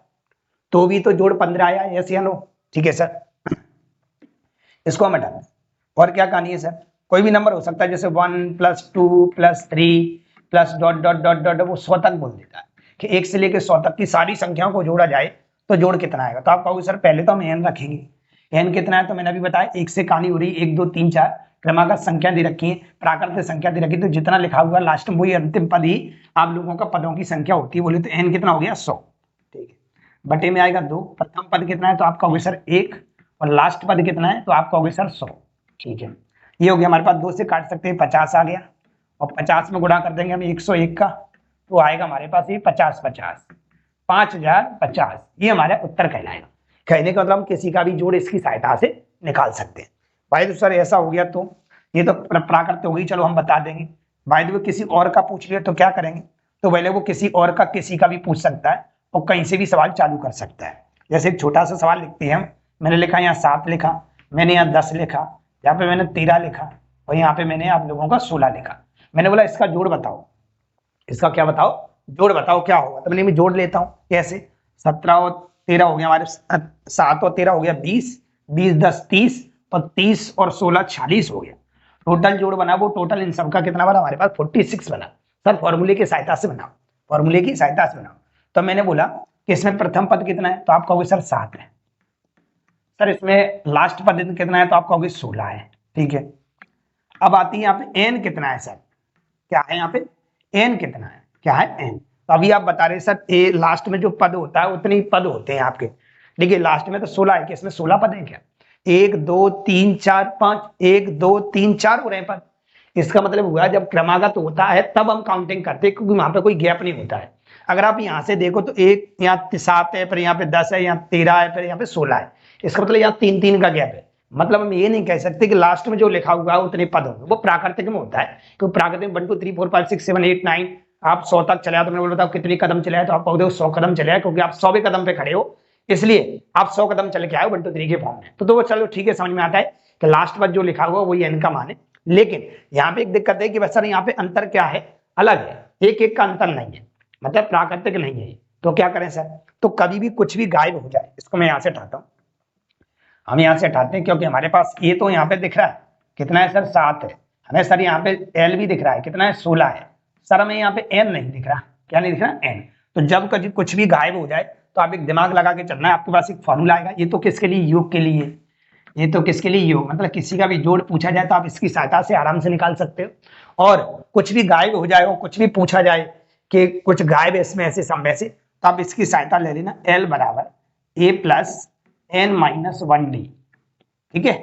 तो भी तो जोड़ 15 आया, यस या नो? ठीक है सर, इसको हम हटा दें। और क्या कहानी है सर? कोई भी नंबर हो सकता है, जैसे 1 + 2 + 3 plus dot dot dot dot, वो 100 तक बोल देता है कि 1 से लेकर 100 तक की सारी संख्याओं को जोड़ा जाए तो जोड़ कितना आएगा। तो आप कहोगे सर पहले तो हम n रखेंगे, n कितना है? तो मैंने अभी बताया 1 से कहानी हो रही, 1 2 3 4 क्रमागत संख्या दे रखी है, प्राकृतिक संख्या दे रखी है, तो जितना लिखा हुआ लास्ट में वही अंतिम पद ही आप लोगों का पदों की संख्या होती है। बोले तो n कितना हो गया? 100। ठीक है, बटे में आएगा 2, प्रथम पद कितना है? तो आप कहोगे सर 1, और लास्ट पद कितना है? तो आप कहोगे सर 100। ठीक है, ये हो गया हमारे पास, 2 से काट सकते हैं, 50 आ गया, और 50 में गुणा कर देंगे हम 101 का, तो आएगा हमारे पास ये 50 50 5050, ये हमारा उत्तर कहलाएगा। कहने का मतलब हम किसी का भी जोड़ इसकी सहायता से निकाल सकते हैं। भाई तो सर ऐसा हो गया तो ये तो प्राकृत हो गई, चलो हम बता देंगे। भाई तो किसी और का पूछ लिया तो क्या करेंगे? तो पहले वो किसी और का किसी का भी पूछ सकता है और कहीं से भी सवाल चालू कर सकता है। जैसे एक छोटा सा सवाल लिखते हैं हम, मैंने लिखा यहाँ 7 लिखा, मैंने यहाँ 10 लिखा, यहाँ पे मैंने 13 लिखा, और यहाँ पे मैंने आप लोगों का 16 लिखा। मैंने बोला इसका जोड़ बताओ, इसका क्या बताओ? जोड़ बताओ क्या होगा। तो मैंने मैं जोड़ लेता हूँ, कैसे? 17 और 13 हो गया हमारे, 7 और 13 हो गया 20, 20 10 30, और 30 और 16 46 हो गया। टोटल जोड़ बना, वो टोटल इन सबका कितना बना हमारे पास? 46 बना। सर फॉर्मूले की सहायता से बनाओ, फॉर्मूले की सहायता से बनाओ। तो मैंने बोला कि इसमें प्रथम पद कितना है? तो आप कहोगे सर 7 है। सर इसमें लास्ट पद कितना है? तो आप कहोगे 16 है। ठीक है, अब आती है यहाँ पे n कितना है सर? क्या है यहाँ पे? n कितना है? क्या है? n। तो अभी आप बता रहे सर ए लास्ट में जो पद होता है उतने ही पद होते हैं आपके। देखिए लास्ट में तो 16 है, कि इसमें 16 पद है क्या? 1 2 3 4 5, 1 2 3 4 हो रहे हैं पद। इसका मतलब हुआ जब क्रमागत होता है तब हम काउंटिंग करते हैं, क्योंकि वहां पे कोई गैप नहीं होता है। अगर आप यहाँ से देखो तो एक यहाँ 7 है, फिर यहाँ पे 10 है, यहाँ 13 है, फिर यहाँ पे 16 है, इसका मतलब यहाँ 3 3 का गैप है। मतलब हम ये नहीं कह सकते कि लास्ट में जो लिखा हुआ है उतने पद होंगे, वो प्राकृतिक में होता है। क्योंकि प्राकृतिक में 1 2 3 4 5 6 7 8 9 आप 100 तक चले, तो मैंने बोला था कितने कदम चले आए, तो आप कहोगे 100 कदम चले आए, क्योंकि आप 100वें कदम पे खड़े हो, इसलिए आप 100 कदम चल के आए 1 2 3 के फॉर्म में। तो वो चलो ठीक है, समझ में आता है कि लास्ट पद जो लिखा हुआ वही n का मान है। लेकिन यहाँ पे एक दिक्कत है कि बस सर यहाँ पे अंतर क्या है? अलग है, एक एक का अंतर नहीं है, मतलब प्राकृतिक नहीं है। तो क्या करें सर? तो कभी भी कुछ भी गायब हो जाए, इसको मैं यहाँ से हटाता हूँ, हम यहाँ से हटाते हैं, क्योंकि हमारे पास ये तो यहाँ पे दिख रहा है कितना है सर? 7 है। हमें सर यहाँ पे l भी दिख रहा है, कितना है? 16 है। सर हमें यहाँ पे n नहीं दिख रहा, क्या नहीं दिख रहा? n। तो जब कभी कुछ भी गायब हो जाए तो आप एक दिमाग लगा के चलना है, आपके पास एक फॉर्मूला आएगा। ये तो किसके लिए? योग के लिए। ये तो किसके लिए? योग। मतलब किसी का भी जोड़ पूछा जाए तो आप इसकी सहायता से आराम से निकाल सकते हो। और कुछ भी गायब हो जाए और कुछ भी पूछा जाए कि कुछ गायब है इसमें ऐसे समय से, तो आप इसकी सहायता ले लेना, l बराबर a plus n minus 1d। ठीक है,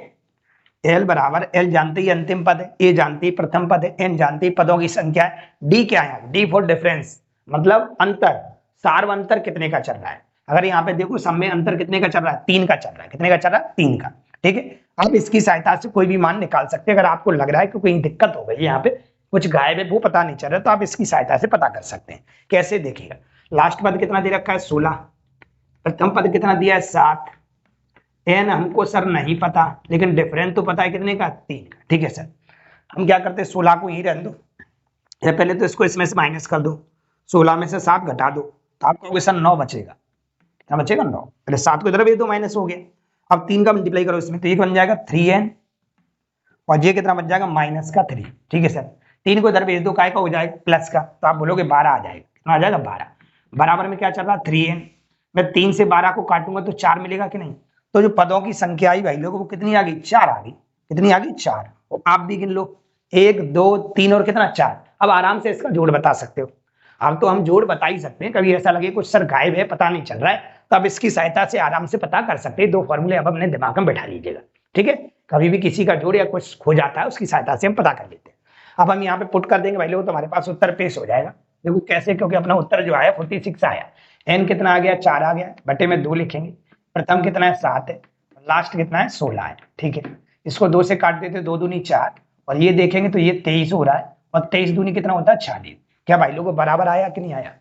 l बराबर, l जानते ही अंतिम पद है, a जानते ही प्रथम पद है, n जानते ही पदों की संख्या है, d क्या है? d फॉर डिफरेंस, मतलब अंतर, सार्व अंतर कितने का चल रहा है। अगर यहाँ पे देखो सब में अंतर कितने का चल रहा है? 3 का चल रहा है। कितने का चल रहा है? 3 का। ठीक है, आप इसकी सहायता से कोई भी मान निकाल सकते हैं। अगर आपको लग रहा है कि कोई दिक्कत हो गई यहाँ पे, कुछ गायब है वो पता नहीं चल रहा, तो आप इसकी सहायता से पता कर सकते हैं। कैसे? देखिएगा, लास्ट पद कितना दे रखा है? 16, प्रथम पद कितना दिया है? 7, n हमको सर नहीं पता, लेकिन डिफरेंस तो पता है कितने का? 3 का। ठीक है सर, हम क्या करते हैं, 16 को ही रहने दो, या पहले तो इसको इसमें से माइनस कर दो, 16 में से 7 घटा दो, तो आपको कहोगे सर 9 बचेगा। क्या बचेगा? 9। पहले 7 को इधर भेज दो, माइनस हो गया। अब 3 का मल्टीप्लाई करो इसमें, तो ये बन जाएगा 3n, और ये कितना बन जाएगा? माइनस का 3। ठीक है सर, 3 को इधर भेज दो, काय का हो जाएगा? प्लस का, तो आप बोलोगे 12 आ जाएगा। कितना आ जाएगा? 12। बराबर में क्या चल रहा है? 3n। मैं 3 से 12 को काटूंगा तो 4 मिलेगा कि नहीं? तो जो पदों की संख्या आई भाई लोगों, वो कितनी आ गई? 4 आ गई। कितनी आ गई? 4। और आप भी गिन लो, 1 2 3 और कितना? 4। अब आराम से इसका जोड़ बता सकते हो। अब तो हम जोड़ बता ही सकते हैं, कभी ऐसा लगे कुछ सर गायब है पता नहीं चल रहा है, तो अब इसकी सहायता से आराम से पता कर सकते हैं। 2 फॉर्मूले अब अपने दिमाग में बैठा लीजिएगा। ठीक है, कभी भी किसी का जोड़ या कुछ खो जाता है, उसकी सहायता से हम पता कर लेते हैं। अब हम यहाँ पे पुट कर देंगे भाई लोग, तो हमारे पास उत्तर पेश हो जाएगा। देखो कैसे, क्योंकि अपना उत्तर जो आया 46 आया, n कितना आ गया? 4 आ गया, बटे में 2 लिखेंगे, प्रथम कितना है? 7 है, लास्ट कितना है? 16 है। ठीक है, इसको 2 से काट देते, 2 दूनी 4, और ये देखेंगे तो ये 23 हो रहा है, और 23 दूनी कितना होता है? 46। क्या भाई लोगों बराबर आया कि नहीं आया?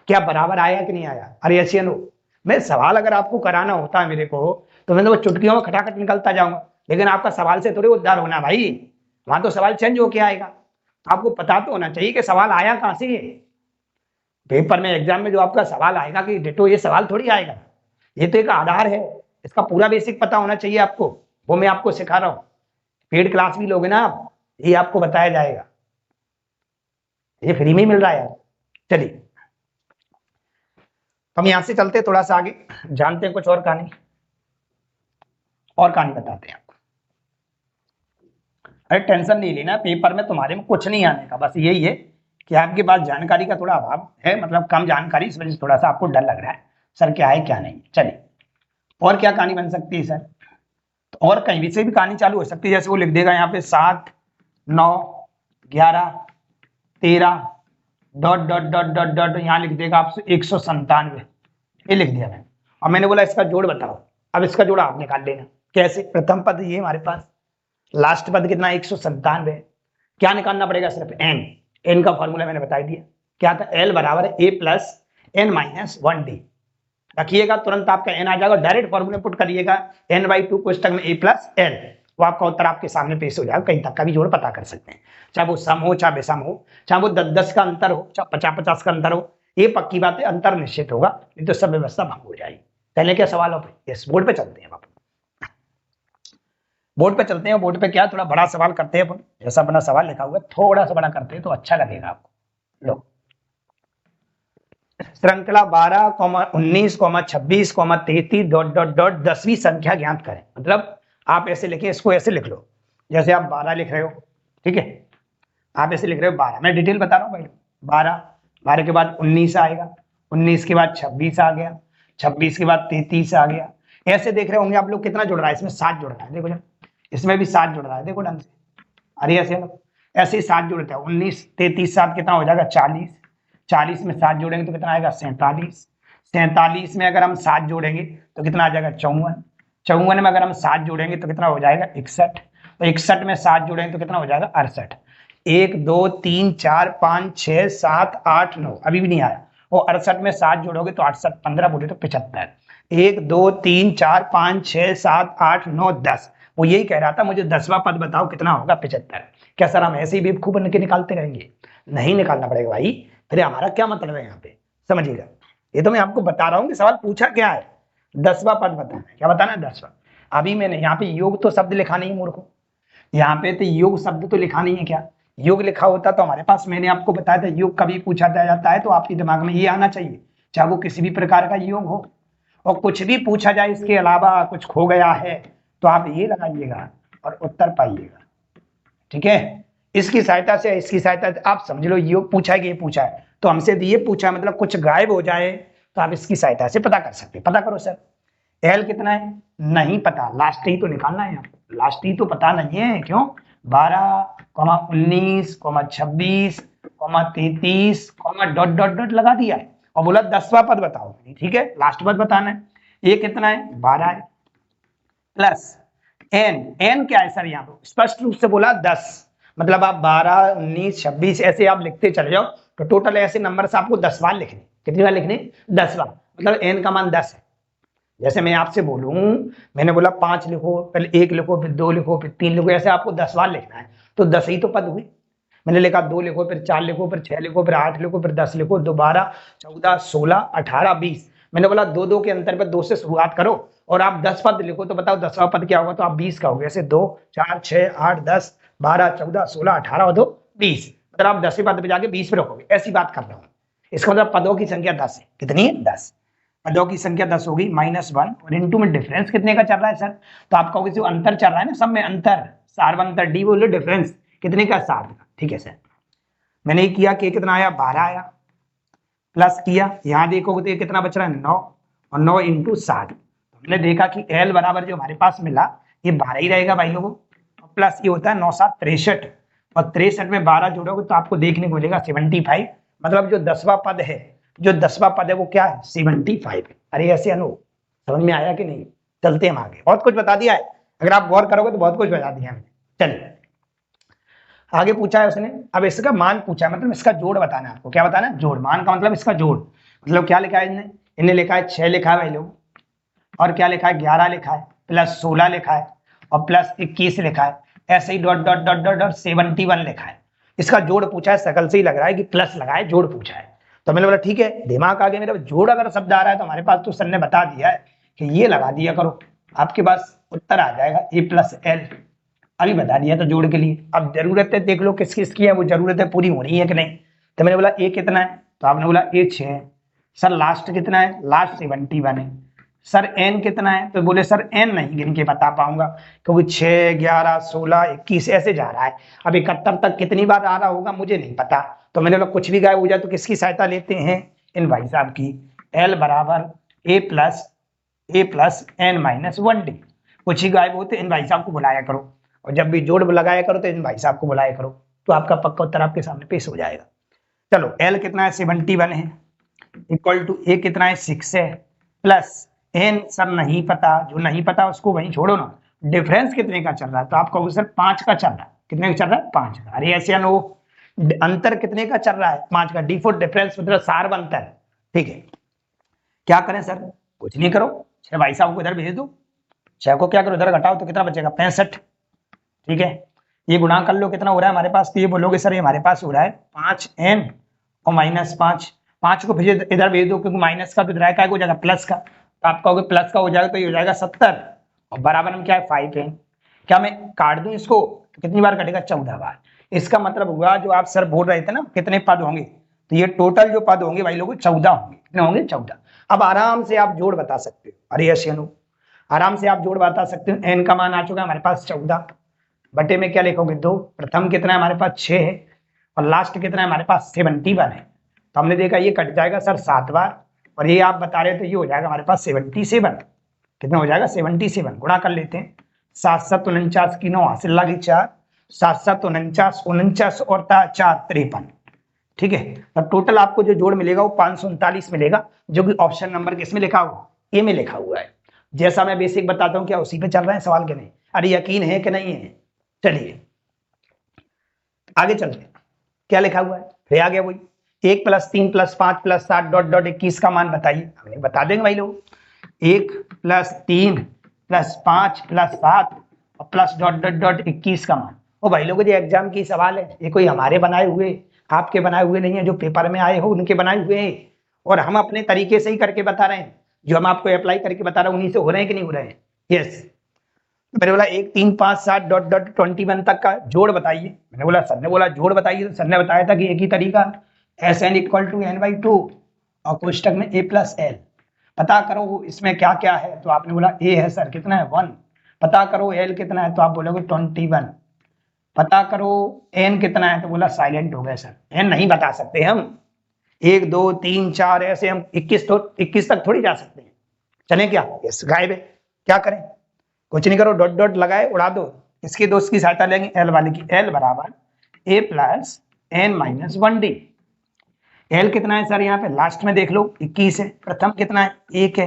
क्या बराबर आया कि नहीं आया? अरे ऐसे नो, मैं सवाल अगर आपको कराना होता है मेरे को, तो मैं तो चुटकियों में खटाखट निकलता जाऊंगा, लेकिन आपका सवाल से थोड़े उद्धार होना भाई, वहां तो सवाल चेंज होके आएगा। आपको पता तो होना चाहिए कि सवाल आया कहां से है। पेपर में एग्जाम में जो आपका सवाल आएगा कि डिटो, ये सवाल थोड़ी आएगा, ये तो एक आधार है, इसका पूरा बेसिक पता होना चाहिए आपको, वो मैं आपको सिखा रहा हूँ। पेड क्लास भी लोगे ना आप, ये आपको बताया जाएगा, ये फ्री में मिल रहा है यार। चलिए हम यहां से चलते थोड़ा सा आगे, जानते हैं कुछ और कहानी, और कहानी बताते हैं आपको। अरे टेंशन नहीं लेना, पेपर में तुम्हारे में कुछ नहीं आने का, बस यही है कि आपके पास जानकारी का थोड़ा अभाव है, मतलब कम जानकारी, इस वजह से थोड़ा सा आपको डर लग रहा है सर क्या है क्या नहीं। चलिए और क्या कहानी बन सकती है सर, तो और कहीं भी से भी कहानी चालू हो सकती है, जैसे वो लिख देगा यहाँ पे 7 9 11 13 dot dot dot dot dot, यहाँ लिख देगा आपसे 197, ये लिख दिया मैंने, और मैंने बोला इसका जोड़ बताओ। अब इसका जोड़ आप निकाल लेना, कैसे? प्रथम पद ये हमारे पास, लास्ट पद कितना 197, क्या निकालना पड़ेगा? सिर्फ एन, एन का फॉर्मूला मैंने बता दिया, क्या था? एल बराबर a plus n minus 1d, रखिएगा तुरंत आपका एन आ जाएगा, डायरेक्ट फॉर्मूला पुट करिएगा n/2 कोष्टक में a प्लस एल, वो आपका उत्तर आपके सामने पेश हो जाएगा, कहीं तक का भी जोड़ पता कर सकते हैं, चाहे वो सम हो चाहे विषम हो, चाहे वो 10-10 का अंतर हो चाहे 50-50 का अंतर हो, ये पक्की बात है अंतर निश्चित होगा, नहीं तो सब व्यवस्था भंग हो जाएगी। पहले क्या सवालों पे, इस बोर्ड पे चलते हैं, बोर्ड पे चलते हैं, बोर्ड पे क्या थोड़ा बड़ा सवाल करते हैं अपन, जैसा अपना सवाल लिखा हुआ है थोड़ा सा बड़ा करते हैं तो अच्छा लगेगा आपको। लो श्रृंखला 12, 19, 26, 33 डॉट डॉट डॉट 10वीं संख्या ज्ञात करें, मतलब आप ऐसे लिखें, इसको ऐसे लिख लो, जैसे आप 12 लिख रहे हो, ठीक है, आप ऐसे लिख रहे हो 12, मैं डिटेल बता रहा हूँ भाई, 12 के बाद 19 आएगा, 19 के बाद 26 आ गया, 26 के बाद 33 आ गया, ऐसे देख रहे होंगे आप लोग कितना जुड़ रहा है, इसमें 7 जुड़ रहा है, देखो जरा इसमें भी 7 जुड़ रहा है, देखो ढंग से, अरे ऐसे ही 7 जुड़ते हैं, 19 33 7 कितना हो जाएगा 40, 40 में 7 जोड़ेंगे तो कितना आएगा 47, 47 में अगर हम 7 जोड़ेंगे तो कितना आ जाएगा 54, 54 में अगर हम 7 जोड़ेंगे तो कितना हो जाएगा 61, तो 61 में 7 जोड़ेंगे तो कितना हो जाएगा 68, 1 2 3 4 5 6 7 8 9, अभी भी नहीं आया, वो 68 में 7 जोड़ोगे तो 68 15 बोले तो 75, 1 2 3 4 5 6 7 8 9 10, वो यही कह रहा था मुझे 10वां पद बताओ कितना होगा 75। क्या सर हम ऐसे ही बेवकूफ बन के निकालते रहेंगे? नहीं निकालना पड़ेगा भाई, फिर हमारा क्या मतलब है यहाँ पे, समझिएगा, ये तो मैं आपको बता रहा हूँ कि सवाल पूछा क्या है, 10वां पद बताना है, क्या बताना है 10वां। अभी मैंने यहाँ पे योग तो शब्द लिखा नहीं है मूर्खों, यहाँ पे तो योग शब्द तो लिखा नहीं है, क्या योग लिखा होता तो हमारे पास, मैंने आपको बताया था योग कभी पूछा जाता है तो आपके दिमाग में ये आना चाहिए, चाहे वो किसी भी प्रकार का योग हो, और कुछ भी पूछा जाए इसके अलावा कुछ खो गया है तो आप ये लगाइएगा और उत्तर पाइएगा, ठीक है। इसकी सहायता से, इसकी सहायता से आप समझ लो योग पूछा है कि ये पूछा है, तो हमसे ये पूछा है मतलब कुछ गायब हो जाए तो आप इसकी सहायता से पता कर सकते हैं। पता करो सर, एल कितना है नहीं पता, लास्ट ही तो निकालना है आपको, लास्ट ही तो पता नहीं है, क्यों 12, 19, 26, 33, डॉट डॉट डॉट लगा दिया है और बोला 10वां पद बताओ, ठीक है लास्ट पद बताना है, ये कितना है 12 है, प्लस एन, एन क्या है सर यहाँ पे स्पष्ट रूप से बोला 10, मतलब आप 12, 19, 26 ऐसे आप लिखते चले जाओ तो टोटल ऐसे नंबर से आपको 10 बार लिखने, कितनी बार लिखने 10 बार, मतलब एन का मान 10 है। जैसे मैं आपसे बोलूं, मैंने बोला 5 लिखो, पहले 1 लिखो, फिर 2 लिखो, फिर 3 लिखो, ऐसे आपको 10 बार लिखना है, तो 10 ही तो पद हुई। मैंने लिखा 2 लिखो, फिर 4 लिखो, फिर 6 लिखो, फिर 8 लिखो, फिर 10 लिखो, 2 12 14 16 18 20, मैंने बोला 2 के अंतर पर 2 से शुरुआत करो और आप 10 पद लिखो, तो बताओ 10वां पद क्या होगा, तो आप 20 का होगा, ऐसे 2 4 6 8 10 12 14 16 18 और 2 20, मतलब आप 10वें पद पे जाके 20 पे रखोगे, ऐसी बात कर रहा हूँ। इसका मतलब पदों की संख्या 10 है, कितनी है 10, पदों की संख्या 10 होगी, -1 और इनटू में डिफरेंस कितने का चल रहा है सर, तो आप कहोगे जो अंतर चल रहा है ना सब में अंतर, सार्वंतर डी बोलो डिफरेंस कितने का 7 का, ठीक है सर। मैंने किया कि कितना आया 12 आया, प्लस किया, यहाँ देखोगे तो ये कितना बच रहा है 9 और 9 इंटू 7, हमने देखा कि एल बराबर जो हमारे पास मिला ये 12 ही रहेगा भाई लोगों, प्लस ये होता है 9 7 63 और 63 में 12 जोड़ोगे तो आपको देखने को मिलेगा 75, मतलब जो 10वां पद है, जो 10वां पद है वो क्या है 75। अरे ऐसे अनु समझ में आया कि नहीं, चलते हम आगे, बहुत कुछ बता दिया है, अगर आप गौर करोगे तो बहुत कुछ बता दिया मैंने। चलिए आगे पूछा है उसने, अब इसका मान पूछा है, मतलब इसका जोड़ बताना है आपको, क्या बताना है जोड़, मान का मतलब इसका जोड़, मतलब क्या लिखा है इन्हें, इन्हें लिखा है 6 लिखा है भाई लोग, और क्या लिखा है 11 लिखा है, प्लस 16 लिखा है और प्लस 21 लिखा है, ऐसे ही dot dot dot dot dot 71 लिखा है। इसका जोड़ पूछा है, सकल से ही लग रहा है कि प्लस लगाए जोड़ पूछा है, तो मैंने बोला ठीक है, दिमाग आ गया मेरा, जोड़ अगर शब्द आ रहा है तो हमारे पास तो सर ने बता दिया है कि ये लगा दिया करो, आपके पास उत्तर आ जाएगा ए प्लस एल। अभी बता दिया तो जोड़ के लिए, अब जरूरत है देख लो किस किस की है, वो जरूरतें पूरी हो रही है कि नहीं। तो मैंने बोला ए कितना है, तो आपने बोला ए 6 है। सर लास्ट कितना है, लास्ट 71 है। सर एन कितना है, तो बोले सर एन नहीं गिन के बता पाऊंगा, क्योंकि 6 11 16 21 ऐसे जा रहा है, अब 71 तक कितनी बार आ रहा होगा मुझे नहीं पता। तो मैंने बोला कुछ भी गायब हो जाए तो किसकी सहायता लेते हैं, इन भाई साहब की। एल बराबर a plus n minus 1d। कुछ ही गायब होते इन भाई साहब को बुलाया करो, और जब भी जोड़ लगाया करो तो इन भाई साहब को बुलाया करो, तो आपका पक्का उत्तर आपके सामने पेश हो जाएगा। चलो एल कितना है 71 है, इक्वल टू ए कितना है 6 है, प्लस एन सर नहीं पता, जो नहीं पता उसको वहीं छोड़ो ना। डिफरेंस कितने का चल रहा है, तो आप कहोगे सर 5 का चल रहा है। कितने का चल रहा है, 5 का। अरे ऐसे नो, अंतर कितने का चल रहा है, 5 का। डिफॉल्ट डिफरेंस मतलब सार अंतर, ठीक है। क्या करें सर, कुछ नहीं करो, 6 भाई साहब को इधर भेज दो, 6 को क्या करो इधर घटाओ तो कितना बचेगा 65, ठीक है। ये गुणा कर लो कितना हो रहा है हमारे पास, तो ये बोलोगे सर ये हमारे पास हो रहा है 5n और माइनस 5, 5 को फिर इधर भेज दो क्योंकि माइनस का तो इधर का हो जाएगा प्लस का, तो आप कहोगे प्लस का हो जाएगा तो ये हो जाएगा 70 और बराबर में क्या है 5n। क्या मैं काट दूं इसको, तो कितनी बार कटेगा 14 बार। इसका मतलब हुआ जो आप सर बोल रहे थे ना कितने पद होंगे, तो ये टोटल जो पद होंगे भाई लोगों 14 होंगे। कितने होंगे 14। अब आराम से आप जोड़ बता सकते हो, अरे ऐसे आराम से आप जोड़ बता सकते हो। n का मान आ चुका है हमारे पास 14, बटे में क्या लिखोगे 2, प्रथम कितना है हमारे पास 6 है और लास्ट कितना है हमारे पास 71 है। तो हमने देखा ये कट जाएगा सर 7 बार, और ये आप बता रहे थे ये हो जाएगा हमारे पास 77। कितना हो जाएगा 77, गुणा कर लेते हैं। 7 7 49 की 9 हासिल लगी 4, 7 7 49 49 और 4 53, ठीक है। तब टोटल आपको जो जोड़ मिलेगा वो 539 मिलेगा, जो कि ऑप्शन नंबर किसमें लिखा हुआ, ए में लिखा हुआ है। जैसा मैं बेसिक बताता हूँ क्या उसी पे चल रहे हैं सवाल के नहीं, अरे यकीन है कि नहीं है। चलिए आगे चलते हैं, क्या लिखा हुआ है, फिर आ गया वही 1 + 3 + 5 + 7 डॉट डॉट 21 का मान बताइए। हमने बता देंगे भाई लोग, 1 + 3 + 5 + 7 और प्लस डॉट डॉट डॉट 21 का मान। ओ भाई लोग ये एग्जाम की सवाल है, ये कोई हमारे बनाए हुए आपके बनाए हुए नहीं है, जो पेपर में आए हो उनके बनाए हुए हैं, और हम अपने तरीके से ही करके बता रहे हैं, जो हम आपको अप्लाई करके बता रहे हैं उन्हीं से हो रहे हैं कि नहीं हो रहे हैं। यस, मैंने बोला 1 3 5 7 डॉट डॉट 21 तक का जोड़ बताइए। मैंने बोला सर ने बोला जोड़ बताइए, तो सर ने बताया था कि एक ही तरीका SN = n/2 और कोष्टक में A + L। पता करो इसमें क्या क्या है, तो आपने बोला A है सर कितना है 1, पता करो L कितना है, तो आप बोलोगे 21, पता करो N कितना है, तो बोला साइलेंट हो गए सर, N नहीं बता सकते हम, 1 2 3 4 ऐसे हम 21 तक थोड़ी जा सकते हैं। चलें क्या, यस गायब है, क्या करें, कुछ नहीं करो, डॉट डॉट लगाए उड़ा दो। इसके दोस्त की सहायता लेंगे एल वाले की, एल बराबर a plus n minus 1d। L कितना है सर यहाँ पे लास्ट में देख लो 21 है, प्रथम कितना है 1 है,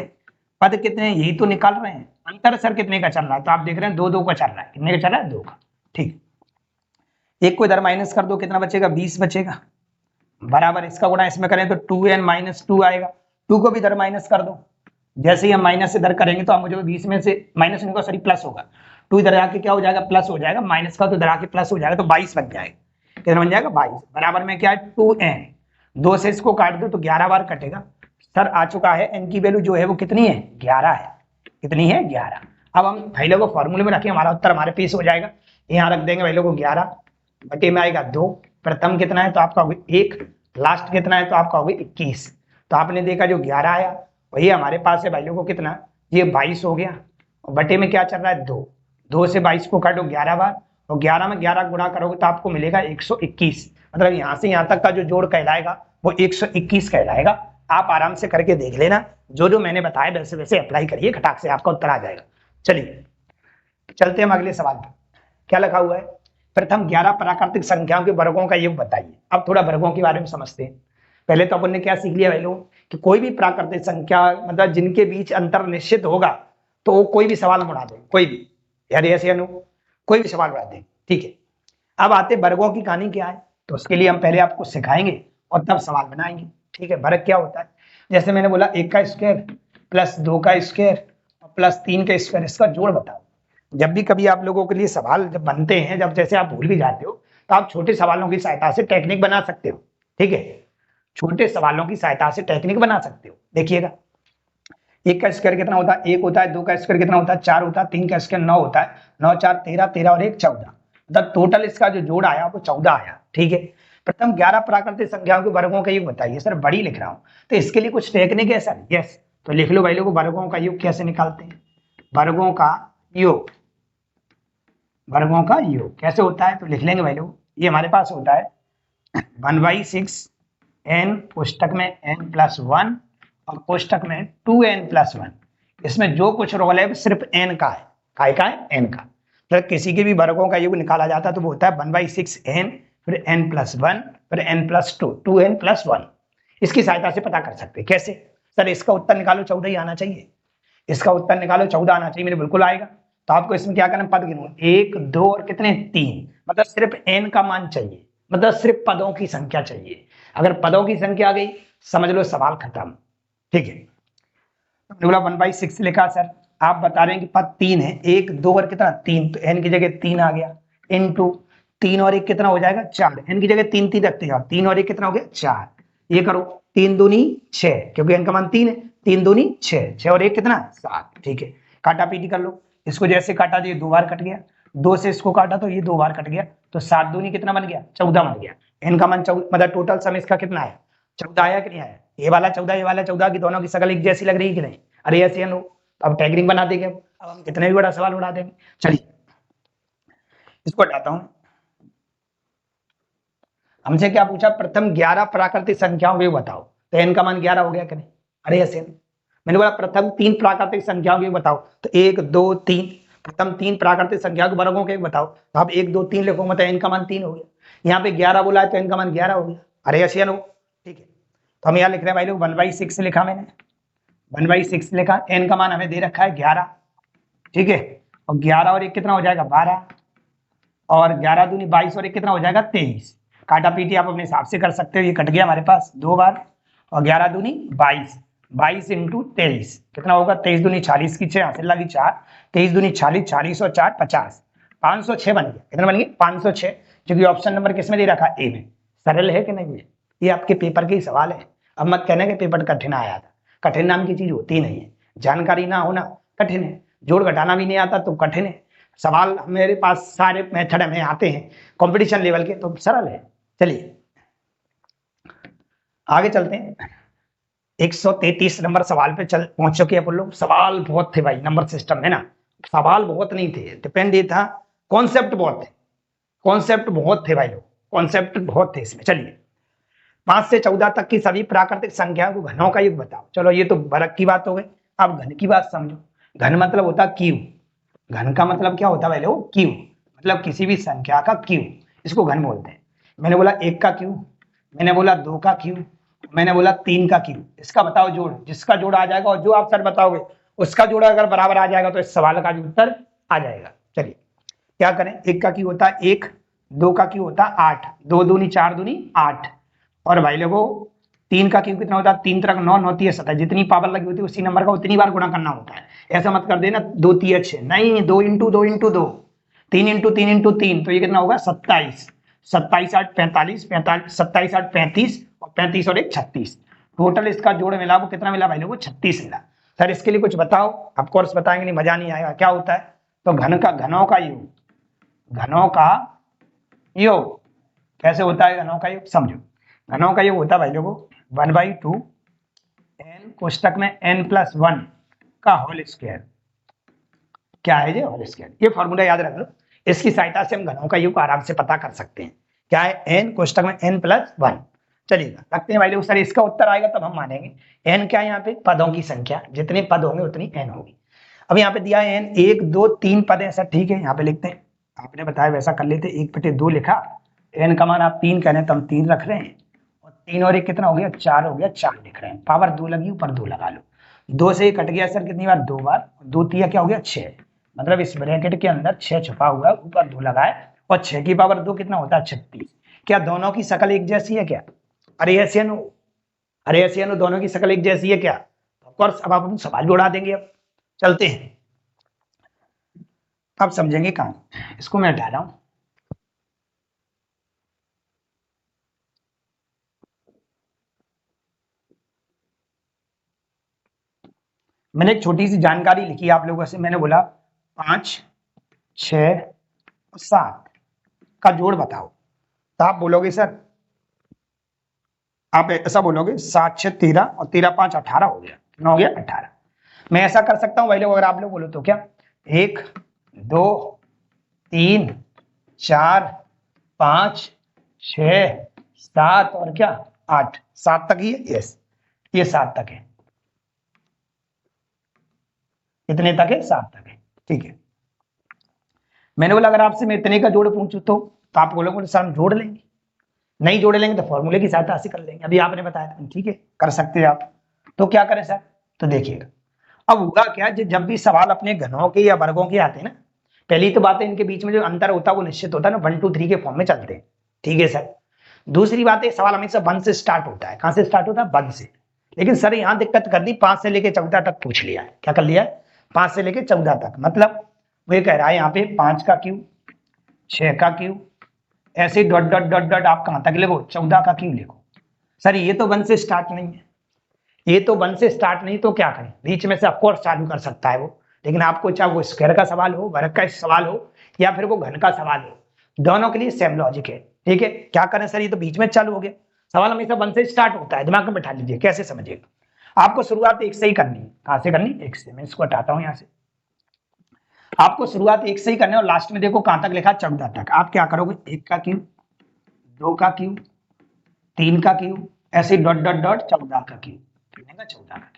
पद कितने हैं यही तो निकाल रहे हैं, अंतर सर कितने का चल रहा है, तो आप देख रहे हैं 2 2 का चल रहा है। कितने का चल रहा है 2 का, ठीक। एक को इधर माइनस कर दो, कितना बचेगा 20 बचेगा, बराबर इसका गुणा इसमें करें तो 2n - 2 आएगा, 2 को भी इधर माइनस कर दो, जैसे ही हम माइनस इधर करेंगे तो हम मुझे 20 में से माइनस होगा सॉरी प्लस होगा, 2 इधर आके क्या हो जाएगा प्लस हो जाएगा, माइनस का तो इधर आके प्लस हो जाएगा, तो 22 बन जाएगा। कितना बन जाएगा 22, बराबर में क्या है 2n, 2 से इसको काट दो तो 11 बार कटेगा। सर आ चुका है n की वैल्यू जो है वो कितनी है 11 है, कितनी है 11। अब हम भाई लोगों को फॉर्मूले में रखें, हमारा उत्तर हमारे पेश हो जाएगा। यहाँ रख देंगे भाई लोगों को 11 बटे में आएगा 2, प्रथम कितना है तो आपका होगा 1, लास्ट कितना है तो आपका होगा 21। तो आपने देखा जो 11 आया वही हमारे पास है भाई लोगों को कितना, ये 22 हो गया, और बटे में क्या चल रहा है 2, 2 से 22 को काटो 11 बार, और 11 में 11 गुणा करोगे तो आपको मिलेगा 121। मतलब यहाँ से यहाँ तक का जो जोड़ कहलाएगा वो 121 कहलाएगा। आप आराम से करके देख लेना, जो जो मैंने बताया वैसे वैसे अप्लाई करिए, खटाक से आपका उत्तर आ जाएगा। चलिए चलते हैं हम अगले सवाल पर, क्या लिखा हुआ है, प्रथम 11 प्राकृतिक संख्याओं के वर्गों का योग बताइए। अब थोड़ा वर्गों के बारे में समझते हैं। पहले तो अपन ने क्या सीख लिया भाई लोग कि कोई भी प्राकृतिक संख्या मतलब जिनके बीच अंतर निश्चित होगा तो वो कोई भी सवाल उड़ा दे, कोई भी, यार ऐसे अनु कोई भी सवाल उड़ा दे, ठीक है। अब आते वर्गों की कहानी क्या है, तो उसके लिए हम पहले आपको सिखाएंगे और तब सवाल बनाएंगे, ठीक है। वर्ग क्या होता है, जैसे मैंने बोला 1 का स्क्वायर प्लस 2 का स्क्वायर और प्लस 3 का स्क्वायर, इसका जोड़ बताओ। जब भी कभी आप लोगों के लिए सवाल जब बनते हैं, जब जैसे आप भूल भी जाते हो तो आप छोटे सवालों की सहायता से टेक्निक बना सकते हो, ठीक है। छोटे सवालों की सहायता से टेक्निक बना सकते हो। देखिएगा, एक का स्क्वायर कितना होता है, एक होता है। दो का स्क्वायर कितना होता है, चार होता है। तीन का स्क्वायर 9 होता है। 9 4 13, 13 और 1 14, मतलब टोटल इसका जो जोड़ आया वो 14 आया। ठीक है, प्रथम 11 प्राकृतिक संख्याओं के वर्गों का योग बताइए। सर बड़ी लिख रहा हूं तो इसके लिए कुछ टेक्निक है सर। यस, तो लिख लो भाई लोगों, वर्गों का योग कैसे निकालते हैं। वर्गों का योग, वर्गों का योग कैसे होता है तो लिख लेंगे भाई लोग। ये हमारे पास होता है 1/6 n, पुस्तक में n+1 और कोष्टक में 2n+1। इसमें जो कुछ रोल है वो सिर्फ n का है। काय का है, n का। तो किसी के भी वर्गों का योग निकाला जाता है तो वो होता है 1/6 n, फिर n+1, फिर n+2, 2n+1। इसकी सहायता से पता कर सकते हैं। कैसे सर, इसका उत्तर निकालो 14 ही आना चाहिए। इसका उत्तर निकालो 14 आना चाहिए, मेरे बिल्कुल आएगा। तो आपको इसमें क्या करना, पद गिनो 1 2 और कितने 3, मतलब सिर्फ n का मान चाहिए, मतलब सिर्फ पदों की संख्या चाहिए। अगर पदों की संख्या आ गई समझ लो सवाल खत्म। ठीक है, तो बोला 1/6 लिखा। सर आप बता रहे हैं कि पद 3 है, 1 2 और कितना 3, तो n की जगह 3 आ गया। इनटू 3 और 1 कितना हो जाएगा 4, n की जगह 3 3 रखते जाओ, 3 और 1 कितना हो गया 4। ये करो 3 दूनी 6, क्योंकि n का मान 3 है। 3 दूनी 6, 6 और 1 कितना 7। ठीक है, काटा पीटी कर लो। इसको जैसे काटा तो ये 2 बार कट गया, 2 से इसको काटा तो ये 2 बार कट गया, तो 7 दूनी कितना बन गया 14 बन गया। n का मान 14, मतलब टोटल सम इसका कितना है 14 आया कि नहीं आया। ये वाला 14, ये वाला 14 की दोनों की शकल एक जैसी लग रही है कि नहीं। अरे ऐसे नो, अब टैगरिंग बना देंगे। अब हम कितने भी बड़ा सवाल उड़ा देंगे। चलिए इसको हटाता हूं। हमसे क्या पूछा, प्रथम 11 प्राकृतिक संख्याओं को बताओ, तो n का मान 11 हो गया कि नहीं। अरे ऐसे मैंने बोला प्रथम 3 प्राकृतिक संख्याओं को बताओ, तो 1 2 3, प्रथम 3 प्राकृतिक संख्या के वर्गों के बताओ, तो आप 1 2 3 लिखो, मतलब n का मान 3 हो गया। यहाँ पे 11 बोला है तो n का मान 11 हो गया। अरे ऐसे नो, ठीक है। तो हम यहाँ लिख रहे हैं भाई लोग 1/6 लिखा मैंने, 1/6 लिखा। n का मान हमें दे रखा है 11। ठीक है, और 11 और 1 कितना हो जाएगा 12, और 11 दूनी 22 और 1 कितना हो जाएगा 23। काटा पीटी आप अपने हिसाब से कर सकते हो, ये कट गया हमारे पास 2 बार, और 11 दूनी 22, 22 इंटू 23 कितना होगा 23 दूनी 40 की 6 हासिल लगी 4, 23 दूनी 40, 40 और 4 50, 506 बन गया। कितना बन गया 506, क्योंकि ऑप्शन नंबर किसमें दे रखा ए में। सरल है कि नहीं, ये आपके पेपर के ही सवाल है। अब मत कहने के पेपर कठिन आया था, कठिन नाम की चीज होती नहीं है। जानकारी ना होना कठिन है, जोड़ घटाना भी नहीं आता तो कठिन है। सवाल मेरे पास सारे मेथड हमें आते हैं कंपटीशन लेवल के, तो सरल है। चलिए आगे चलते हैं। 133 नंबर सवाल पे चल पहुंच चुके हैं अपन लोग। सवाल बहुत थे भाई, नंबर सिस्टम है ना, सवाल बहुत नहीं थे, डिपेंड ये था कॉन्सेप्ट बहुत थे, कॉन्सेप्ट बहुत थे भाई लोग, कॉन्सेप्ट बहुत थे इसमें। चलिए 5 से 14 तक की सभी प्राकृतिक संख्याओं को घनों का योग बताओ। चलो ये तो वर्ग की बात हो गई, अब घन की बात समझो। घन मतलब होता क्यू, घन का मतलब क्या होता है भाई लोग क्यू, मतलब किसी भी संख्या का क्यू, इसको घन बोलते हैं। मैंने बोला 1 का क्यू, मैंने बोला 2 का क्यू, मैंने बोला 3 का क्यू। इसका बताओ जोड़, जिसका जोड़ आ जाएगा और जो आप सर बताओगे उसका जोड़ अगर बराबर आ जाएगा तो इस सवाल का जो उत्तर आ जाएगा। चलिए क्या करें, 1 का क्यू होता है 1, 2 का क्यू होता है 8, 2 दूनी 4 दूनी 8, और भाई लोगों 3 का क्यू कितना होता है 3 3 9 9 3 17, जितनी पावर लगी होती है उसी नंबर का उतनी बार गुणा करना होता है। ऐसा मत कर देना 2 3 6, नहीं 2 इंटू 2 इंटू 2, 3 इंटू 3 इंटू 3, तो ये कितना होगा 27, 27 8 45, 45 27 8 35, और 35 और 1 36, टोटल इसका जोड़ मिला वो कितना मिला भाई लोगों 36 मिला। सर इसके लिए कुछ बताओ, ऑफ कोर्स बताएंगे नहीं मजा नहीं आएगा। क्या होता है, तो घन का घनों का योग, घनों का योग कैसे होता है, घनों का योग समझो। घनों का योग होता है भाई लोगों 1/2 n कोष्टक में n+1 का होल स्क्वायर। क्या है ये होल स्क्वायर, ये फॉर्मूला याद रख लो, इसकी सहायता से हम घनों का योग आराम से पता कर सकते हैं। क्या है n कोष्टक में n+1। चलिएगा रखते हैं भाई लोग, सर इसका उत्तर आएगा तब हम मानेंगे। n क्या है यहाँ पे पदों की संख्या, जितने पद होंगे उतनी n होगी। अब यहाँ पे दिया है n 1 2 3 पद है सर, ठीक है यहाँ पे लिखते हैं, आपने बताया वैसा कर लेते, 1/2 लिखा, n का मान आप 3 कह रहे हैं तो हम 3 रख रहे हैं, और 3 और 1 कितना हो गया 4 हो गया, 4 लिख रहे हैं, पावर 2 लगी ऊपर 2 लगा लो, 2 से कट गया सर कितनी बार 2 बार, 2 3 क्या हो गया 6, मतलब इस ब्रैकेट के अंदर 6 छुपा हुआ है, ऊपर 2 लगाए, और 6 की पावर 2 कितना होता है 36। क्या दोनों की शकल एक जैसी है क्या, अरे ऐसे नो, अरे ऐसे नो, दोनों की शकल एक जैसी है क्या, ऑफकोर्स। अब आप सवाल जोड़ा देंगे। अब चलते हैं, अब समझेंगे काम, इसको मैं हटा रहा हूं। मैंने एक छोटी सी जानकारी लिखी आप लोगों से, मैंने बोला 5, 6, 7 का जोड़ बताओ, तो आप बोलोगे सर, आप ऐसा बोलोगे 7, 6, 13 और 13, 5, 18 हो गया, 9 हो गया 18। मैं ऐसा कर सकता हूं भाई लोग, अगर आप लोग बोलो तो क्या, 1, 2, 3, 4, 5, 6, 7 और क्या 8, 7 तक ही है, यस ये 7 तक है। कितने तक है? 7 तक है, ठीक है। मैंने बोला अगर आपसे मैं इतने का जोड़ पूछूं तो आप बोलोगे सर हम जोड़ लेंगे, नहीं जोड़ लेंगे तो फॉर्मूले की सहायता से कर लेंगे, अभी आपने बताया था, ठीक है कर सकते हैं आप। तो क्या करें सर, तो देखिएगा अब होगा क्या, जब भी सवाल अपने घनों के या वर्गों के आते हैं ना, पहली तो बात है इनके बीच में जो अंतर होता है वो निश्चित होता है ना, 1 2 3 के फॉर्म में चलते हैं, ठीक है सर। दूसरी बात है सवाल हमेशा 1 से स्टार्ट होता है, कहां से स्टार्ट होता है? 1 से। लेकिन सर यहाँ दिक्कत कर दी, 5 से लेके 14 तक पूछ लिया है, क्या कर लिया है? 5 से लेके 14 तक, मतलब वो ये कह रहा है यहाँ पे 5 का क्यूब, 6 का क्यूब, ऐसे डॉट डॉट डॉट डॉट आप कहां तक लिखो? 14 का क्यूब लिखो। सर ये तो 1 से स्टार्ट नहीं है, ये तो 1 से स्टार्ट नहीं, तो क्या करें? बीच में से ऑफकोर्स चालू कर सकता है वो, लेकिन आपको चाहे वो स्क्वायर का सवाल हो, वर्ग का सवाल हो, या फिर वो घन का सवाल हो, दोनों के लिए सेम लॉजिक है, ठीक है। क्या करें सर, ये तो बीच में चालू हो गया, सवाल हमेशा 1 से स्टार्ट होता है, दिमाग में बैठा लीजिए, कैसे समझिएगा। आपको शुरुआत 1 से ही करनी है, कहां से करनी? 1 से। मैं इसको हटाता हूं यहां से, आपको शुरुआत 1 से ही करनी है, और लास्ट में देखो कहां तक लिखा? 14 तक। आप क्या करोगे? 1 का क्यूब, 2 का क्यूब, 3 का क्यूब, ऐसे डॉट डॉट डॉट 14 का क्यूब, कितने का? 14 का।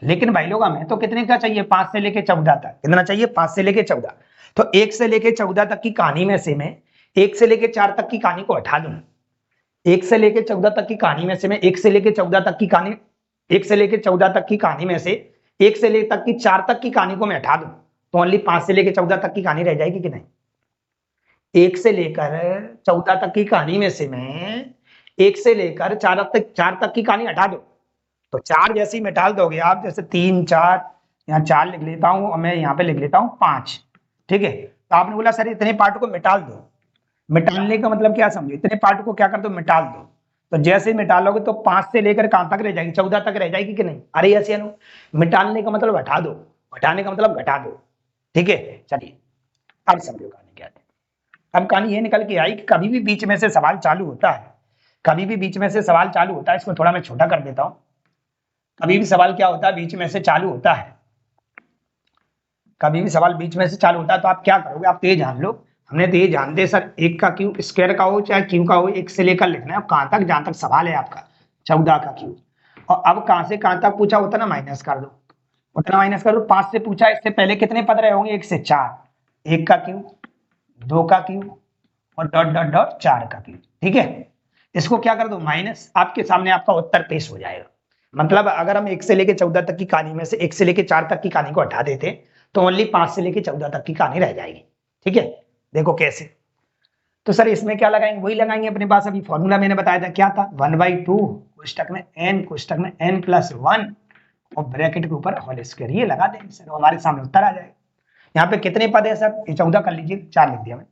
लेकिन भाई लोग हमें तो कितने का चाहिए? 5 से लेके 14 तक। कितना चाहिए? 5 से लेके 14। तो 1 से लेके 14 तक की कहानी में से मैं 1 से लेके 4 तक की कहानी को हटा दूं। 1 से लेके 14 तक की कहानी में से मैं 1 से लेके 14 तक की कहानी, 1 से लेके 14 तक की कहानी में से 1 से लेकर तक की 4 तक की कहानी को मैं हटा दूं, तो ओनली 5 से लेके 14 तक की कहानी रह जाएगी कि नहीं? 1 से लेकर 14 तक की कहानी में से मैं 1 से लेकर 4 तक की कहानी हटा दो, तो 4 जैसे ही मिटा दोगे आप, जैसे 3, 4, यहाँ 4 लिख लेता हूं और मैं यहाँ पे लिख लेता हूँ 5, ठीक है। तो आपने बोला सर इतने पार्ट को मिटाल दो, मिटालने का मतलब क्या समझो? इतने पार्ट को क्या कर दो? मिटाल दो। तो जैसे ही मिटा लोगे तो 5 से लेकर कहां तक रह जाएगी? 14 तक रह जाएगी कि नहीं? अरे ऐसे अनु, मिटालने का मतलब हटा दो, हटाने का मतलब घटा दो, ठीक है। चलिए अब समझो कहानी क्या है। अब कहानी ये निकल के आई कि कभी भी बीच में से सवाल चालू होता है, कभी भी बीच में से सवाल चालू होता है, इसको थोड़ा मैं छोटा कर देता हूं। कभी भी सवाल क्या होता है? बीच में से चालू होता है, कभी भी सवाल बीच में से चालू होता है, तो आप क्या करोगे? आप तो ये जान लो, हमने तो ये जानते सर 1 का क्यूब स्क्वायर का हो चाहे क्यूब का हो, 1 से लेकर लिखना है कहां तक? जहां तक सवाल है आपका 14 का क्यूब। और अब कहां से कहां तक पूछा होता ना, माइनस कर दो, उतना माइनस कर दो। 5 से पूछा, इससे पहले कितने पद रहे होंगे? 1 से 4, 1 का क्यूब, 2 का क्यूब और डॉट डॉट डॉट 4 का क्यूब, ठीक है। इसको क्या कर दो? माइनस, आपके सामने आपका उत्तर पेश हो जाएगा। मतलब अगर हम 1 से लेके 14 तक की कहानी में से 1 से लेके 4 तक की कहानी को हटा देते तो ओनली 5 से लेके 14 तक की कहानी रह जाएगी, ठीक है। देखो कैसे, तो सर इसमें क्या लगाएंगे? वही लगाएंगे अपने पास, अभी फॉर्मूला मैंने बताया था, क्या था? 1/2 कोष्टक में n, कोष्टक में n+1 और ब्रैकेट के ऊपर होल स्क्वायर, ये लगा देंगे सर, हमारे सामने उत्तर आ जाएगा। यहाँ पे कितने पद है सर? ये 14 कर लीजिए, 4 लिख दिया मैं।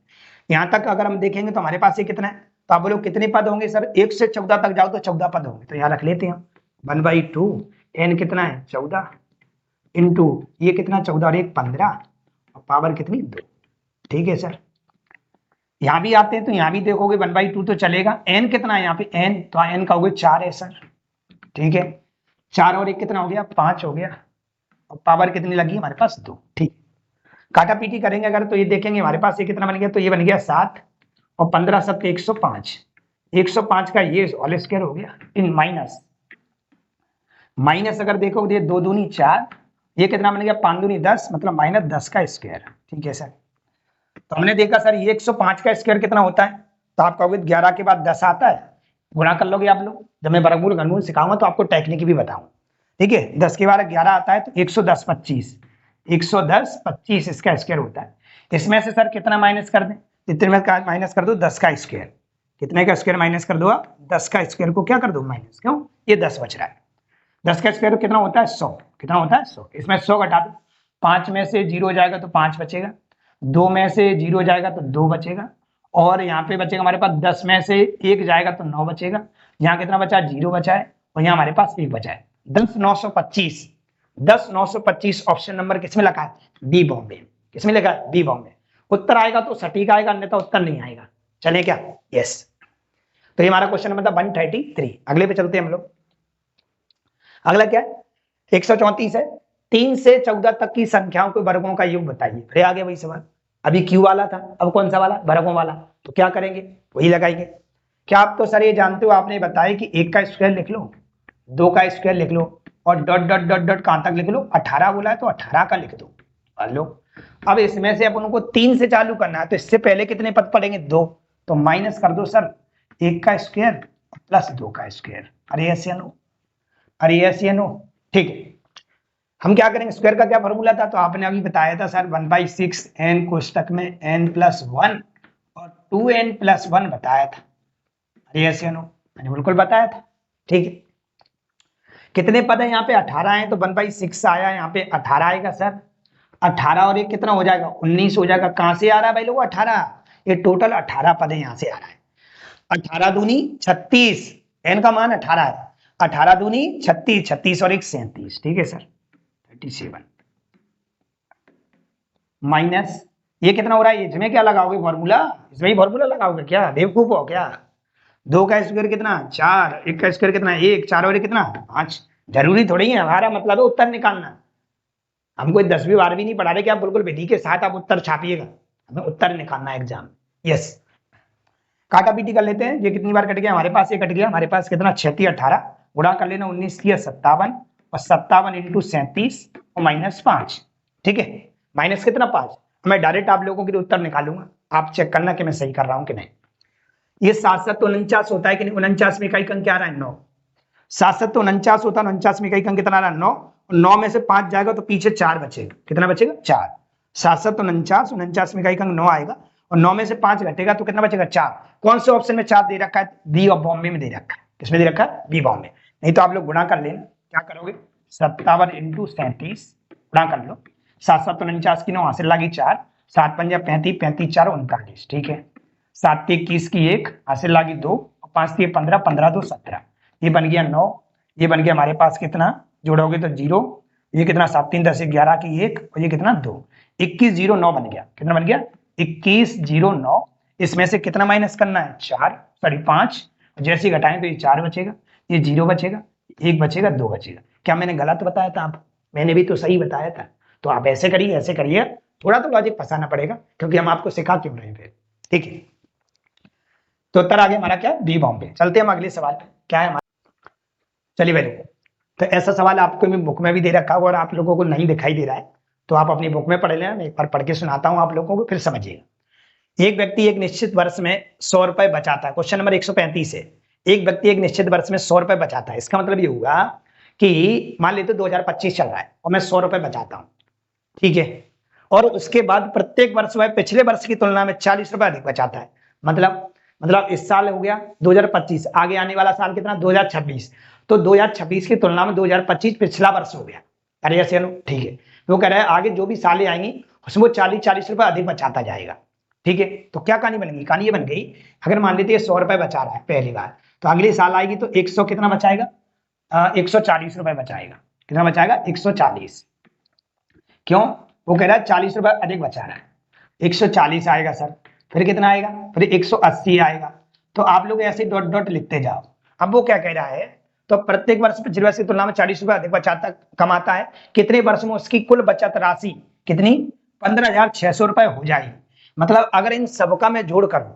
यहाँ तक अगर हम देखेंगे तो हमारे पास ये कितना है? तो आप बोलो कितने पद होंगे सर? 1 से 14 तक जाओ तो 14 पद होंगे, तो यहाँ रख लेते हैं हम 1/2, n कितना है? 14 इंटू ये कितना? 14 और 1 15 और पावर कितनी? 2, ठीक है सर। यहाँ भी आते हैं तो यहाँ भी देखोगे 1/2 तो चलेगा। n कितना है यहाँ पे? n, तो n का हो गया 4 है सर, ठीक है। 4 और 1 कितना हो गया? 5 हो गया, और पावर कितनी लगी हमारे पास? 2, ठीक। काटा पीटी करेंगे अगर तो ये देखेंगे हमारे पास ये कितना बन गया? तो ये बन गया 7 और 15 सबके 105, 105 का ये होल स्क्वायर हो गया, इन माइनस माइनस अगर देखोगे ये 2 दूनी 4, ये कितना बन गया? 5 दूनी 10, मतलब -10 का स्क्वायर, ठीक है सर। तो हमने देखा सर ये 105 का स्क्वायर कितना होता है? तो आप कहोगे 11 के बाद 10 आता है, गुणा कर लोगे आप लोग। जब मैं वर्गमूल घनमूल सिखाऊंगा तो आपको टेक्निक भी बताऊं, ठीक है। 10 के बाद 11 आता है तो 110 25, 110 25 इसका स्क्वायर होता है। इसमें से सर कितना माइनस कर दें? इतने में माइनस कर दो 10 का स्क्वायर। कितने का स्क्वायर माइनस कर दो आप? 10 का स्क्वायर को क्या कर दो? माइनस, क्यों? ये 10 बच रहा है। 10 का स्क्वायर कितना होता है? 100। कितना होता है? 100। इसमें 100 घटा दो, 5 में से 0 जाएगा तो 5 बचेगा, 2 में से 0 जाएगा तो 2 बचेगा, और यहाँ पे बचेगा हमारे पास 10 में से 1 जाएगा तो 9 बचेगा। यहाँ कितना बचा? 0 बचा है, और यहाँ हमारे पास 1 बचा है। 10 925 10,925 ऑप्शन नंबर किसमें लगा है? बी बॉम्बे। किसमें लगा है? बी बॉम्बे। उत्तर आएगा तो सटीक आएगा, अन्यथा उत्तर नहीं आएगा। चले क्या? यस। तो ये हमारा क्वेश्चन नंबर 133। अगले पे चलते हैं हम लोग। अगला क्या है? 134 है। 3 से 14 तक की संख्याओं के वर्गों का योग बताइए। फिर आगे वही सवाल। अभी क्यू वाला था, अब कौन सा वाला? वर्गों वाला। तो क्या करेंगे? वही लगाएंगे। क्या आप तो सर ये जानते हो, आपने बताया कि 1 का स्क्वायर लिख लो, 2 का स्क्वायर लिख लो और डॉट डॉट डॉट डॉट कहां तक लिख लो? 18 बोला है तो 18 का लिख दो। मान लो अब इसमें से अपन को 3 से चालू करना है, तो इससे पहले कितने पद पड़ेंगे? 2। तो माइनस कर दो सर 1 का स्क्वायर प्लस 2 का स्क्वायर। अरे ऐसे नो, अरे ऐसे नो। ठीक है, हम क्या करेंगे? स्क्वायर का क्या फॉर्मूला था? तो आपने अभी बताया था सर 1/6 n कोष्टक में n+1 और 2n+1 बताया था। अरे ऐसे नो, मैंने बिल्कुल बताया था। ठीक है, कितने पद है यहाँ पे? 18 है, तो 1/6 आया, यहाँ पे 18 आएगा सर। 18 और ये कितना हो जाएगा? 19 हो जाएगा। कहां से आ रहा है भाई लोगों? 18। ये टोटल 18 पद है, यहाँ से आ रहा है। 18 दूनी 36, एन का मान 18 है। 18 दूनी 36, 36 और 1 37। ठीक है सर, 37 माइनस ये कितना हो रहा है? इसमें क्या लगाओगे फॉर्मूला? इसमें ही फॉर्मूला लगाओगे क्या? बेवकूफ हो क्या? 2 का स्क्वायर कितना? 4, 1 का स्क्वायर कितना? 1, 4 और 1 कितना? 5। जरूरी थोड़ी है, हमारा मतलब है उत्तर निकालना। हम कोई 10वीं 12वीं नहीं पढ़ा रहे कि आप बिल्कुल विधि के साथ आप उत्तर छापिएगा। हमें उत्तर निकालना है एग्जाम। यस, काटा पीटी कर लेते हैं। ये कितनी बार कट गया हमारे पास? ये कट गया हमारे पास। कितना? 36 18 गुणा कर लेना 19 की 57 और 57 इंटू 37 और -5। ठीक है, माइनस कितना? 5। मैं डायरेक्ट आप लोगों के लिए उत्तर निकालूंगा, आप चेक करना कि मैं सही कर रहा हूं कि नहीं। ये 7 7 49 होता है कि नहीं? 49 में इकाई अंक क्या आ रहा है? 9। 7 7 49 होता है, 49 में इकाई अंक कितना आ रहा है? 9। 9 में से 5 जाएगा तो पीछे 4 बचेगा। कितना बचेगा? 4। 7 7 49, 49 में इकाई अंक 9 आएगा और 9 में से 5 घटेगा तो कितना बचेगा? 4। कौन से ऑप्शन में 4 दे रखा है? बी ऑफ बॉम्बे में दे रखा है। किसमें दे रखा है? बी बॉम्बे। नहीं तो आप लोग गुणा कर लेना। क्या करोगे? 57 इंटू 37 गुणा कर लो। 7 7 49 की 9 हासिल लगी 4, 7 5 35, 35 4 39। ठीक है, 7 21 की 1 हासिल लगी 2 और 5 3 15, 15 2 17। ये बन गया 9। ये बन गया हमारे पास कितना? जोड़ोगे तो 0। ये कितना? 7 3 10 11 की 1 और ये कितना? 2। 21 0 9 बन गया। कितना बन गया? 21 0 9। इसमें से कितना माइनस करना है? 4, सॉरी 5। जैसे घटाएं तो ये 4 बचेगा, ये 0 बचेगा, 1 बचेगा, 2 बचेगा। क्या मैंने गलत बताया था? आप, मैंने भी तो सही बताया था। तो आप ऐसे करिए, ऐसे करिए। थोड़ा तो लॉजिक फंसाना पड़ेगा क्योंकि हम आपको सिखा क्यों रहे हैं। ठीक है, तो उत्तर आगे हमारा क्या? बी बॉम्बे। चलते हम अगले सवाल पे। क्या है हमारा? चलिए भाई, तो ऐसा सवाल आपको बुक में भी दे रखा होगा और आप लोगों को नहीं दिखाई दे रहा है तो आप अपनी बुक में पढ़ लेना। मैं एक बार पढ़ के सुनाता हूं आप लोगों को, फिर समझिएगा। एक व्यक्ति एक निश्चित वर्ष में 100 रुपए बचाता है। क्वेश्चन नंबर 135 है। एक व्यक्ति एक निश्चित वर्ष में 100 रुपए बचाता है। इसका मतलब ये होगा कि मान लेते 2025 चल रहा है और मैं 100 रुपए बचाता हूं। ठीक है, और उसके बाद प्रत्येक वर्ष वह पिछले वर्ष की तुलना में 40 रुपए अधिक बचाता है। मतलब इस साल हो गया 2025, आगे आने वाला साल कितना? 2026। तो 2026 की तुलना में 2025 पिछला वर्ष हो गया। अरे ऐसे ठीक है, वो कह रहा है आगे जो भी सालें आएंगी उसमें वो 40 रुपए अधिक बचाता जाएगा। ठीक है, तो क्या कहानी बन गई? कहानी ये बन गई, अगर मान लेते 100 रुपए बचा रहा है पहली बार, तो अगले साल आएगी तो 100 कितना बचाएगा? 140 रुपए बचाएगा। कितना बचाएगा? 140। क्यों? वो कह रहा है 40 रुपए अधिक बचा रहा है। 140 आएगा सर, फिर कितना आएगा? फिर 180 आएगा। तो आप लोग ऐसे डॉट डॉट लिखते जाओ। अब वो क्या कह रहा है? तो प्रत्येक वर्ष पिछले वर्ष की तुलना में 40 रुपए अधिक बचाता कमाता है। कितने वर्ष में उसकी कुल बचत राशि कितनी? 15,600 रुपए हो जाएगी। मतलब अगर इन सबका मैं जोड़ करूं,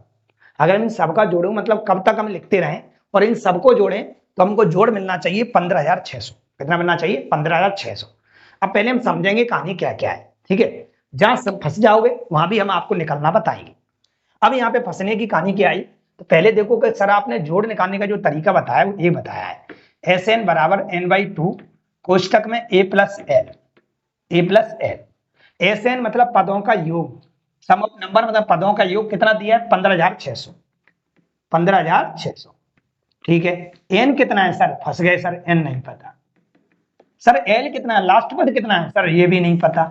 अगर इन सबका जोड़ूं, मतलब कब तक हम लिखते रहें और इन सबको जोड़ें तो हमको जोड़ मिलना चाहिए 15,600। कितना मिलना चाहिए? 15,600। अब पहले हम समझेंगे कहानी क्या क्या है। ठीक है, जहां सब फंस जाओगे वहां भी हम आपको निकलना बताएंगे। अब यहाँ पे फंसने की कहानी क्या आई? तो पहले देखो कि सर आपने जोड़ निकालने का जो तरीका बताया वो ये बताया है, SN बराबर n/2 कोष्टक में a प्लस एल। SN मतलब पदों का योग, सम ऑफ नंबर मतलब पदों का योग कितना दिया है? 15,600। 15,600। ठीक है, n कितना है सर? फंस गए सर, n नहीं पता। सर l कितना है? लास्ट पद कितना है सर? ये भी नहीं पता।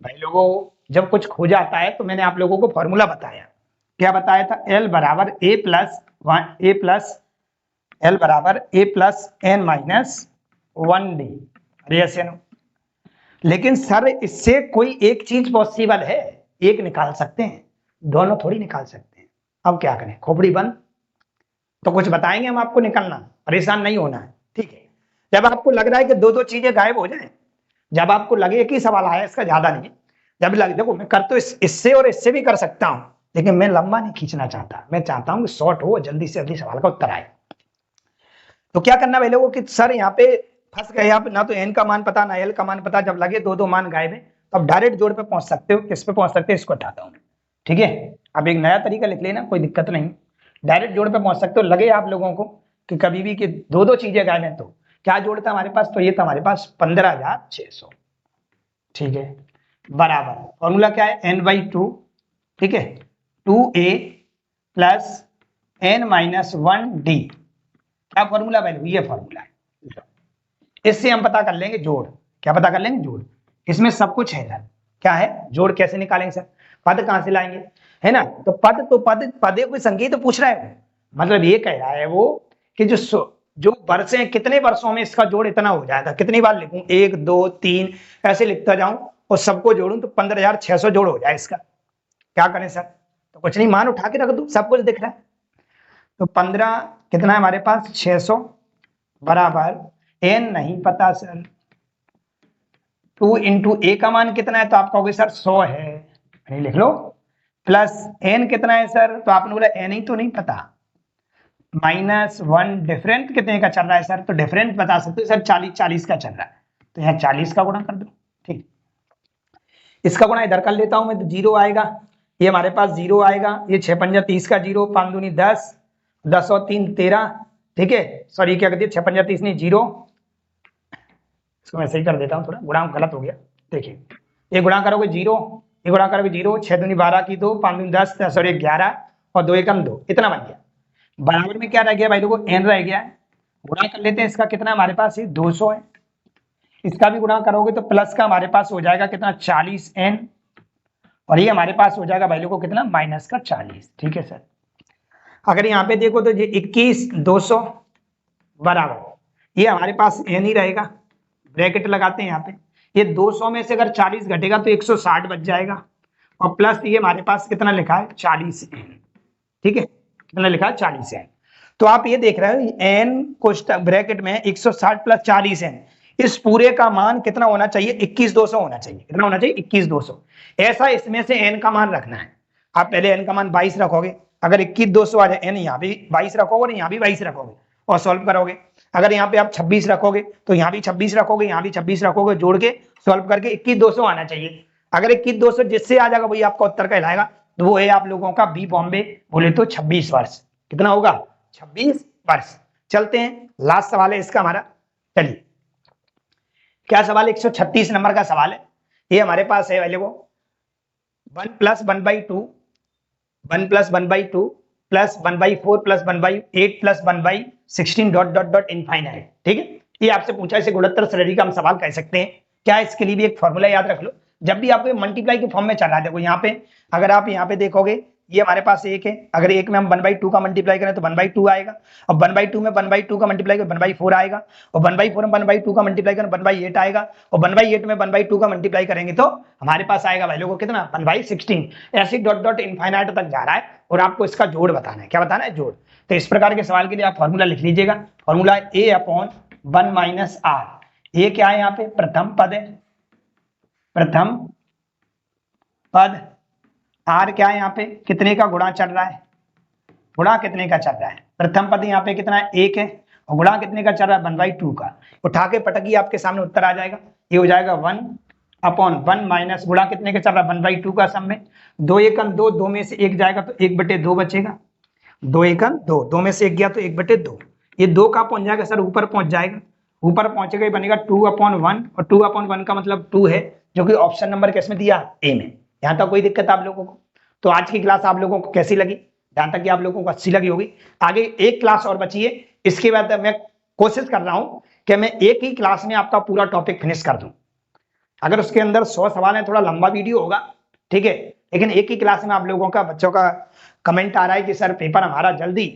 भाई लोगों, जब कुछ खो जाता है तो मैंने आप लोगों को फॉर्मूला बताया। क्या बताया था? L बराबर a plus n minus 1d yes या नो? लेकिन सर इससे कोई एक चीज पॉसिबल है, एक निकाल सकते हैं, दोनों थोड़ी निकाल सकते हैं। अब क्या करें, खोपड़ी बंद, तो कुछ बताएंगे हम आपको, निकलना, परेशान नहीं होना है, ठीक है। जब आपको लग रहा है कि दो दो चीजें गायब हो जाए, जब आपको लगे कि सवाल आया इसका ज्यादा नहीं है, जब लगे, देखो मैं कर तो इससे और इससे भी कर सकता हूं, लेकिन मैं लंबा नहीं खींचना चाहता, मैं चाहता हूं कि शॉर्ट हो, जल्दी से जल्दी सवाल का उत्तर आए। तो क्या करना पहले वो कि सर यहाँ पे फंस गए आप, ना तो एन का मान पता ना एल का मान पता, जब लगे दो दो मान गायब है तो आप डायरेक्ट जोड़ पे पहुंच सकते हो। किस पे पहुंच सकते हो, इसको हटाता हूं, ठीक है। अब एक नया तरीका लिख लेना, कोई दिक्कत नहीं, डायरेक्ट जोड़ पे पहुंच सकते हो। लगे आप लोगों को कि कभी भी कि दो दो चीजें गायब है, तो क्या जोड़ था हमारे पास, तो ये था हमारे पास 15,600, ठीक है, बराबर फॉर्मूला क्या है, n/2, ठीक है, 2a प्लस n-1d, क्या फॉर्मूला वैल्यू, ये फॉर्मूला है। इससे हम पता कर लेंगे जोड़, क्या पता कर लेंगे, जोड़। इसमें सब कुछ है सर, क्या है, जोड़ कैसे निकालेंगे सर, पद कहां से लाएंगे, है ना। तो पद पदे कोई संख्या तो पूछ रहा है, मतलब ये कह रहा है वो कि जो वर्ष हैं, कितने वर्षों में इसका जोड़ इतना हो जाएगा, कितनी बार लिखूं, 1 2 3 ऐसे लिखता जाऊं और सबको जोड़ूं तो 15,600 जोड़ हो जाए इसका। क्या करें सर, तो कुछ नहीं, मान उठा के रख दूं, सब कुछ दिख रहा है। तो 15 कितना है हमारे पास, 600 बराबर n नहीं पता सर, 2 इंटू ए का मान कितना है, तो आप कहोगे सर 100 है, नहीं लिख लो, प्लस n कितना है सर, तो आपने बोला n ही तो नहीं पता, -1 डिफरेंट कितने का चल रहा है सर, तो डिफरेंट बता सकते हो सर, 40 का चल रहा है, तो यहाँ 40 का गुणा कर दो, ठीक। इसका गुणा इधर कर लेता हूं मैं, तो 0 आएगा, ये हमारे पास 0 आएगा, ये 6 पंजा 30 का 0, 5 दूनी 10, 10 और 3 13, ठीक है, सॉरी क्या कर दिया, 6 पंजा 30 नहीं 0, इसको मैं सही कर देता हूँ, थोड़ा गुणा गलत हो गया, देखिए ये गुणा करोगे 0, ये गुणा करोगे 0, 6 दूनी 12 की 2, 5 दूनी 10, सॉरी 11 और 2 एकम 2, इतना बन गया। बराबर में क्या रह गया भाई लोगों, n रह गया, गुणा कर लेते हैं, इसका कितना हमारे पास है 200 है, इसका भी गुणा करोगे तो प्लस का हमारे पास हो जाएगा कितना 40n, और ये हमारे पास हो जाएगा भाई लोगों कितना माइनस का 40, ठीक है सर। अगर यहाँ पे देखो तो ये 21 200 बराबर, ये हमारे पास n ही रहेगा, ब्रैकेट लगाते हैं यहाँ पे, ये 200 में से अगर 40 घटेगा तो 160 बच जाएगा, और प्लस ये हमारे पास कितना लिखा है 40n, ठीक है, कितना लिखा है 40n। तो आप ये देख रहे हो n को ब्रैकेट में 160 प्लस 40n, इस पूरे का मान कितना होना चाहिए, 21,200 होना चाहिए, कितना होना चाहिए 21,200। ऐसा इसमें से n का मान रखना है, आप पहले n का मान 22 रखोगे, अगर 21,200 आ जाए, n यहाँ भी 22 रखोगे और यहाँ भी 22 रखोगे और सॉल्व करोगे, अगर यहाँ पे आप 26 रखोगे तो यहाँ भी 26 रखोगे, यहाँ भी 26 रखोगे, जोड़ के सॉल्व करके 21,200 आना चाहिए। अगर 21,200 जिससे आ जाएगा वही आपका उत्तर कहलाएगा, तो वो है आप लोगों का बी बॉम्बे, बोले तो 26 वर्ष, कितना होगा 26 वर्ष। चलते हैं, लास्ट सवाल है इसका हमारा, चलिए क्या सवाल, 136 नंबर का सवाल है, ये हमारे पास है वाले वो 1 + 1/2 1 + 1/2 plus 1/4 plus 1/8 plus 1/16 dot dot dot infinite, ठीक है। ये आपसे पूछा, इसे गुणोत्तर श्रेणी का हम सवाल कह सकते हैं। क्या इसके लिए भी एक फॉर्मूला याद रख लो, जब भी आपको मल्टीप्लाई के फॉर्म में चल रहा है, देखो यहाँ पे अगर आप यहाँ पे देखोगे, ये हमारे पास 1 है, अगर 1 में हम 1/2 का मल्टीप्लाई करें तो 1/2 आएगा, और 1/2 में 1/2 का मल्टीप्लाई करें 1/4 आएगा, और 1/4 में 1/2 का मल्टीप्लाई करें 1/8 आएगा, और 1/8 में 1/2 का मल्टीप्लाई करेंगे तो हमारे पास आएगा वैल्यू को कितना 1/16, ऐसे डॉट डॉट इनफाइनाइट तक जा रहा है, और आपको इसका जोड़ बताना है। क्या बताना है, जोड़। तो इस प्रकार के सवाल के लिए आप फॉर्मूला लिख लीजिएगा, फॉर्मूला a/1 - r, ये क्या है यहाँ पे प्रथम पद है, प्रथम पद, r क्या है यहाँ पे कितने का गुणा चल रहा है, गुणा कितने का चल रहा है, प्रथम पद यहाँ पे कितना है 1 है, और गुणा कितने का चल रहा है 1/2 का, उठा के पटकी आपके सामने उत्तर आ जाएगा, ये हो जाएगा 1/1 माइनस गुणा कितने का चल रहा है 1/2 का, सब में 2 एकम 2, 2 में से 1 जाएगा तो 1/2 बचेगा, 2 एकम 2, 2 में से 1 गया तो 1/2, ये 2 का पहुंच जाएगा सर, ऊपर पहुंच जाएगा, ऊपर पहुंचेगा बनेगा 2/1, और 2/1 का मतलब 2 है, जो कि ऑप्शन नंबर किसमें दिया, ए में। यहां तक कोई दिक्कत आप लोगों को? तो आज की क्लास आप लोगों को कैसी लगी, जहां तक कि आप लोगों को अच्छी लगी होगी। आगे एक क्लास और बची है, इसके बाद मैं कोशिश कर रहा हूं कि मैं एक ही क्लास में आपका पूरा टॉपिक फिनिश कर दूं। अगर उसके अंदर 100 सवाल है, थोड़ा लंबा वीडियो होगा, ठीक है, लेकिन एक ही क्लास में आप लोगों का, बच्चों का कमेंट आ रहा है कि सर पेपर हमारा जल्दी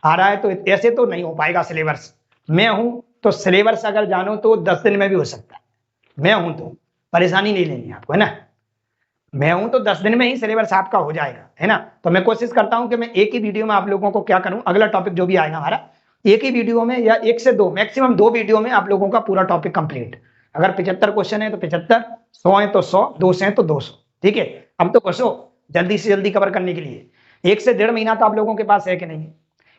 आ रहा है, तो ऐसे तो नहीं हो पाएगा सिलेबस। मैं हूं तो सिलेबस अगर जानो तो 10 दिन में भी हो सकता है। मैं हूं तो परेशानी नहीं लेनी आपको, है ना। मैं हूं तो 10 दिन में ही सिलेबस आपका हो जाएगा, है ना। तो मैं कोशिश करता हूं कि मैं एक ही वीडियो में आप लोगों को क्या करूं, अगला टॉपिक जो भी आएगा हमारा, एक ही वीडियो में या 1 से 2 मैक्सिमम 2 वीडियो में आप लोगों का पूरा टॉपिक कंप्लीट। अगर 75 क्वेश्चन है तो 75, 100 है तो 100, 200 है तो 200, ठीक है। अब तो बसो जल्दी से जल्दी कवर करने के लिए। 1 से 1.5 महीना तो आप लोगों के पास है कि नहीं।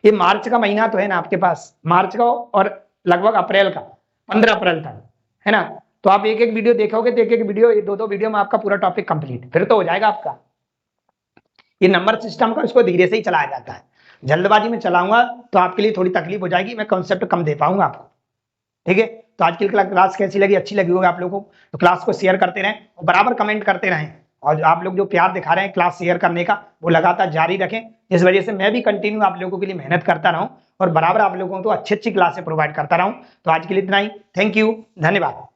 ये मार्च का महीना तो है ना आपके पास, मार्च का और लगभग अप्रैल का, 15 अप्रैल तक, है ना। तो आप एक एक वीडियो देखोगे तो एक एक वीडियो, 2-2 वीडियो में आपका पूरा टॉपिक कंप्लीट, फिर तो हो जाएगा आपका। ये नंबर सिस्टम का इसको धीरे से ही चलाया जाता है, जल्दबाजी में चलाऊंगा तो आपके लिए थोड़ी तकलीफ हो जाएगी, मैं कॉन्सेप्ट कम दे पाऊंगा आपको, ठीक है। तो आज की क्लास कैसी लगी, अच्छी लगी होगी आप लोगों को तो क्लास को शेयर करते रहें और बराबर कमेंट करते रहें, और आप लोग जो प्यार दिखा रहे हैं क्लास शेयर करने का वो लगातार जारी रखें। इस वजह से मैं भी कंटिन्यू आप लोगों के लिए मेहनत करता रहूं और बराबर आप लोगों को अच्छी अच्छी क्लासें प्रोवाइड करता रहूं। तो आज के लिए इतना ही, थैंक यू, धन्यवाद।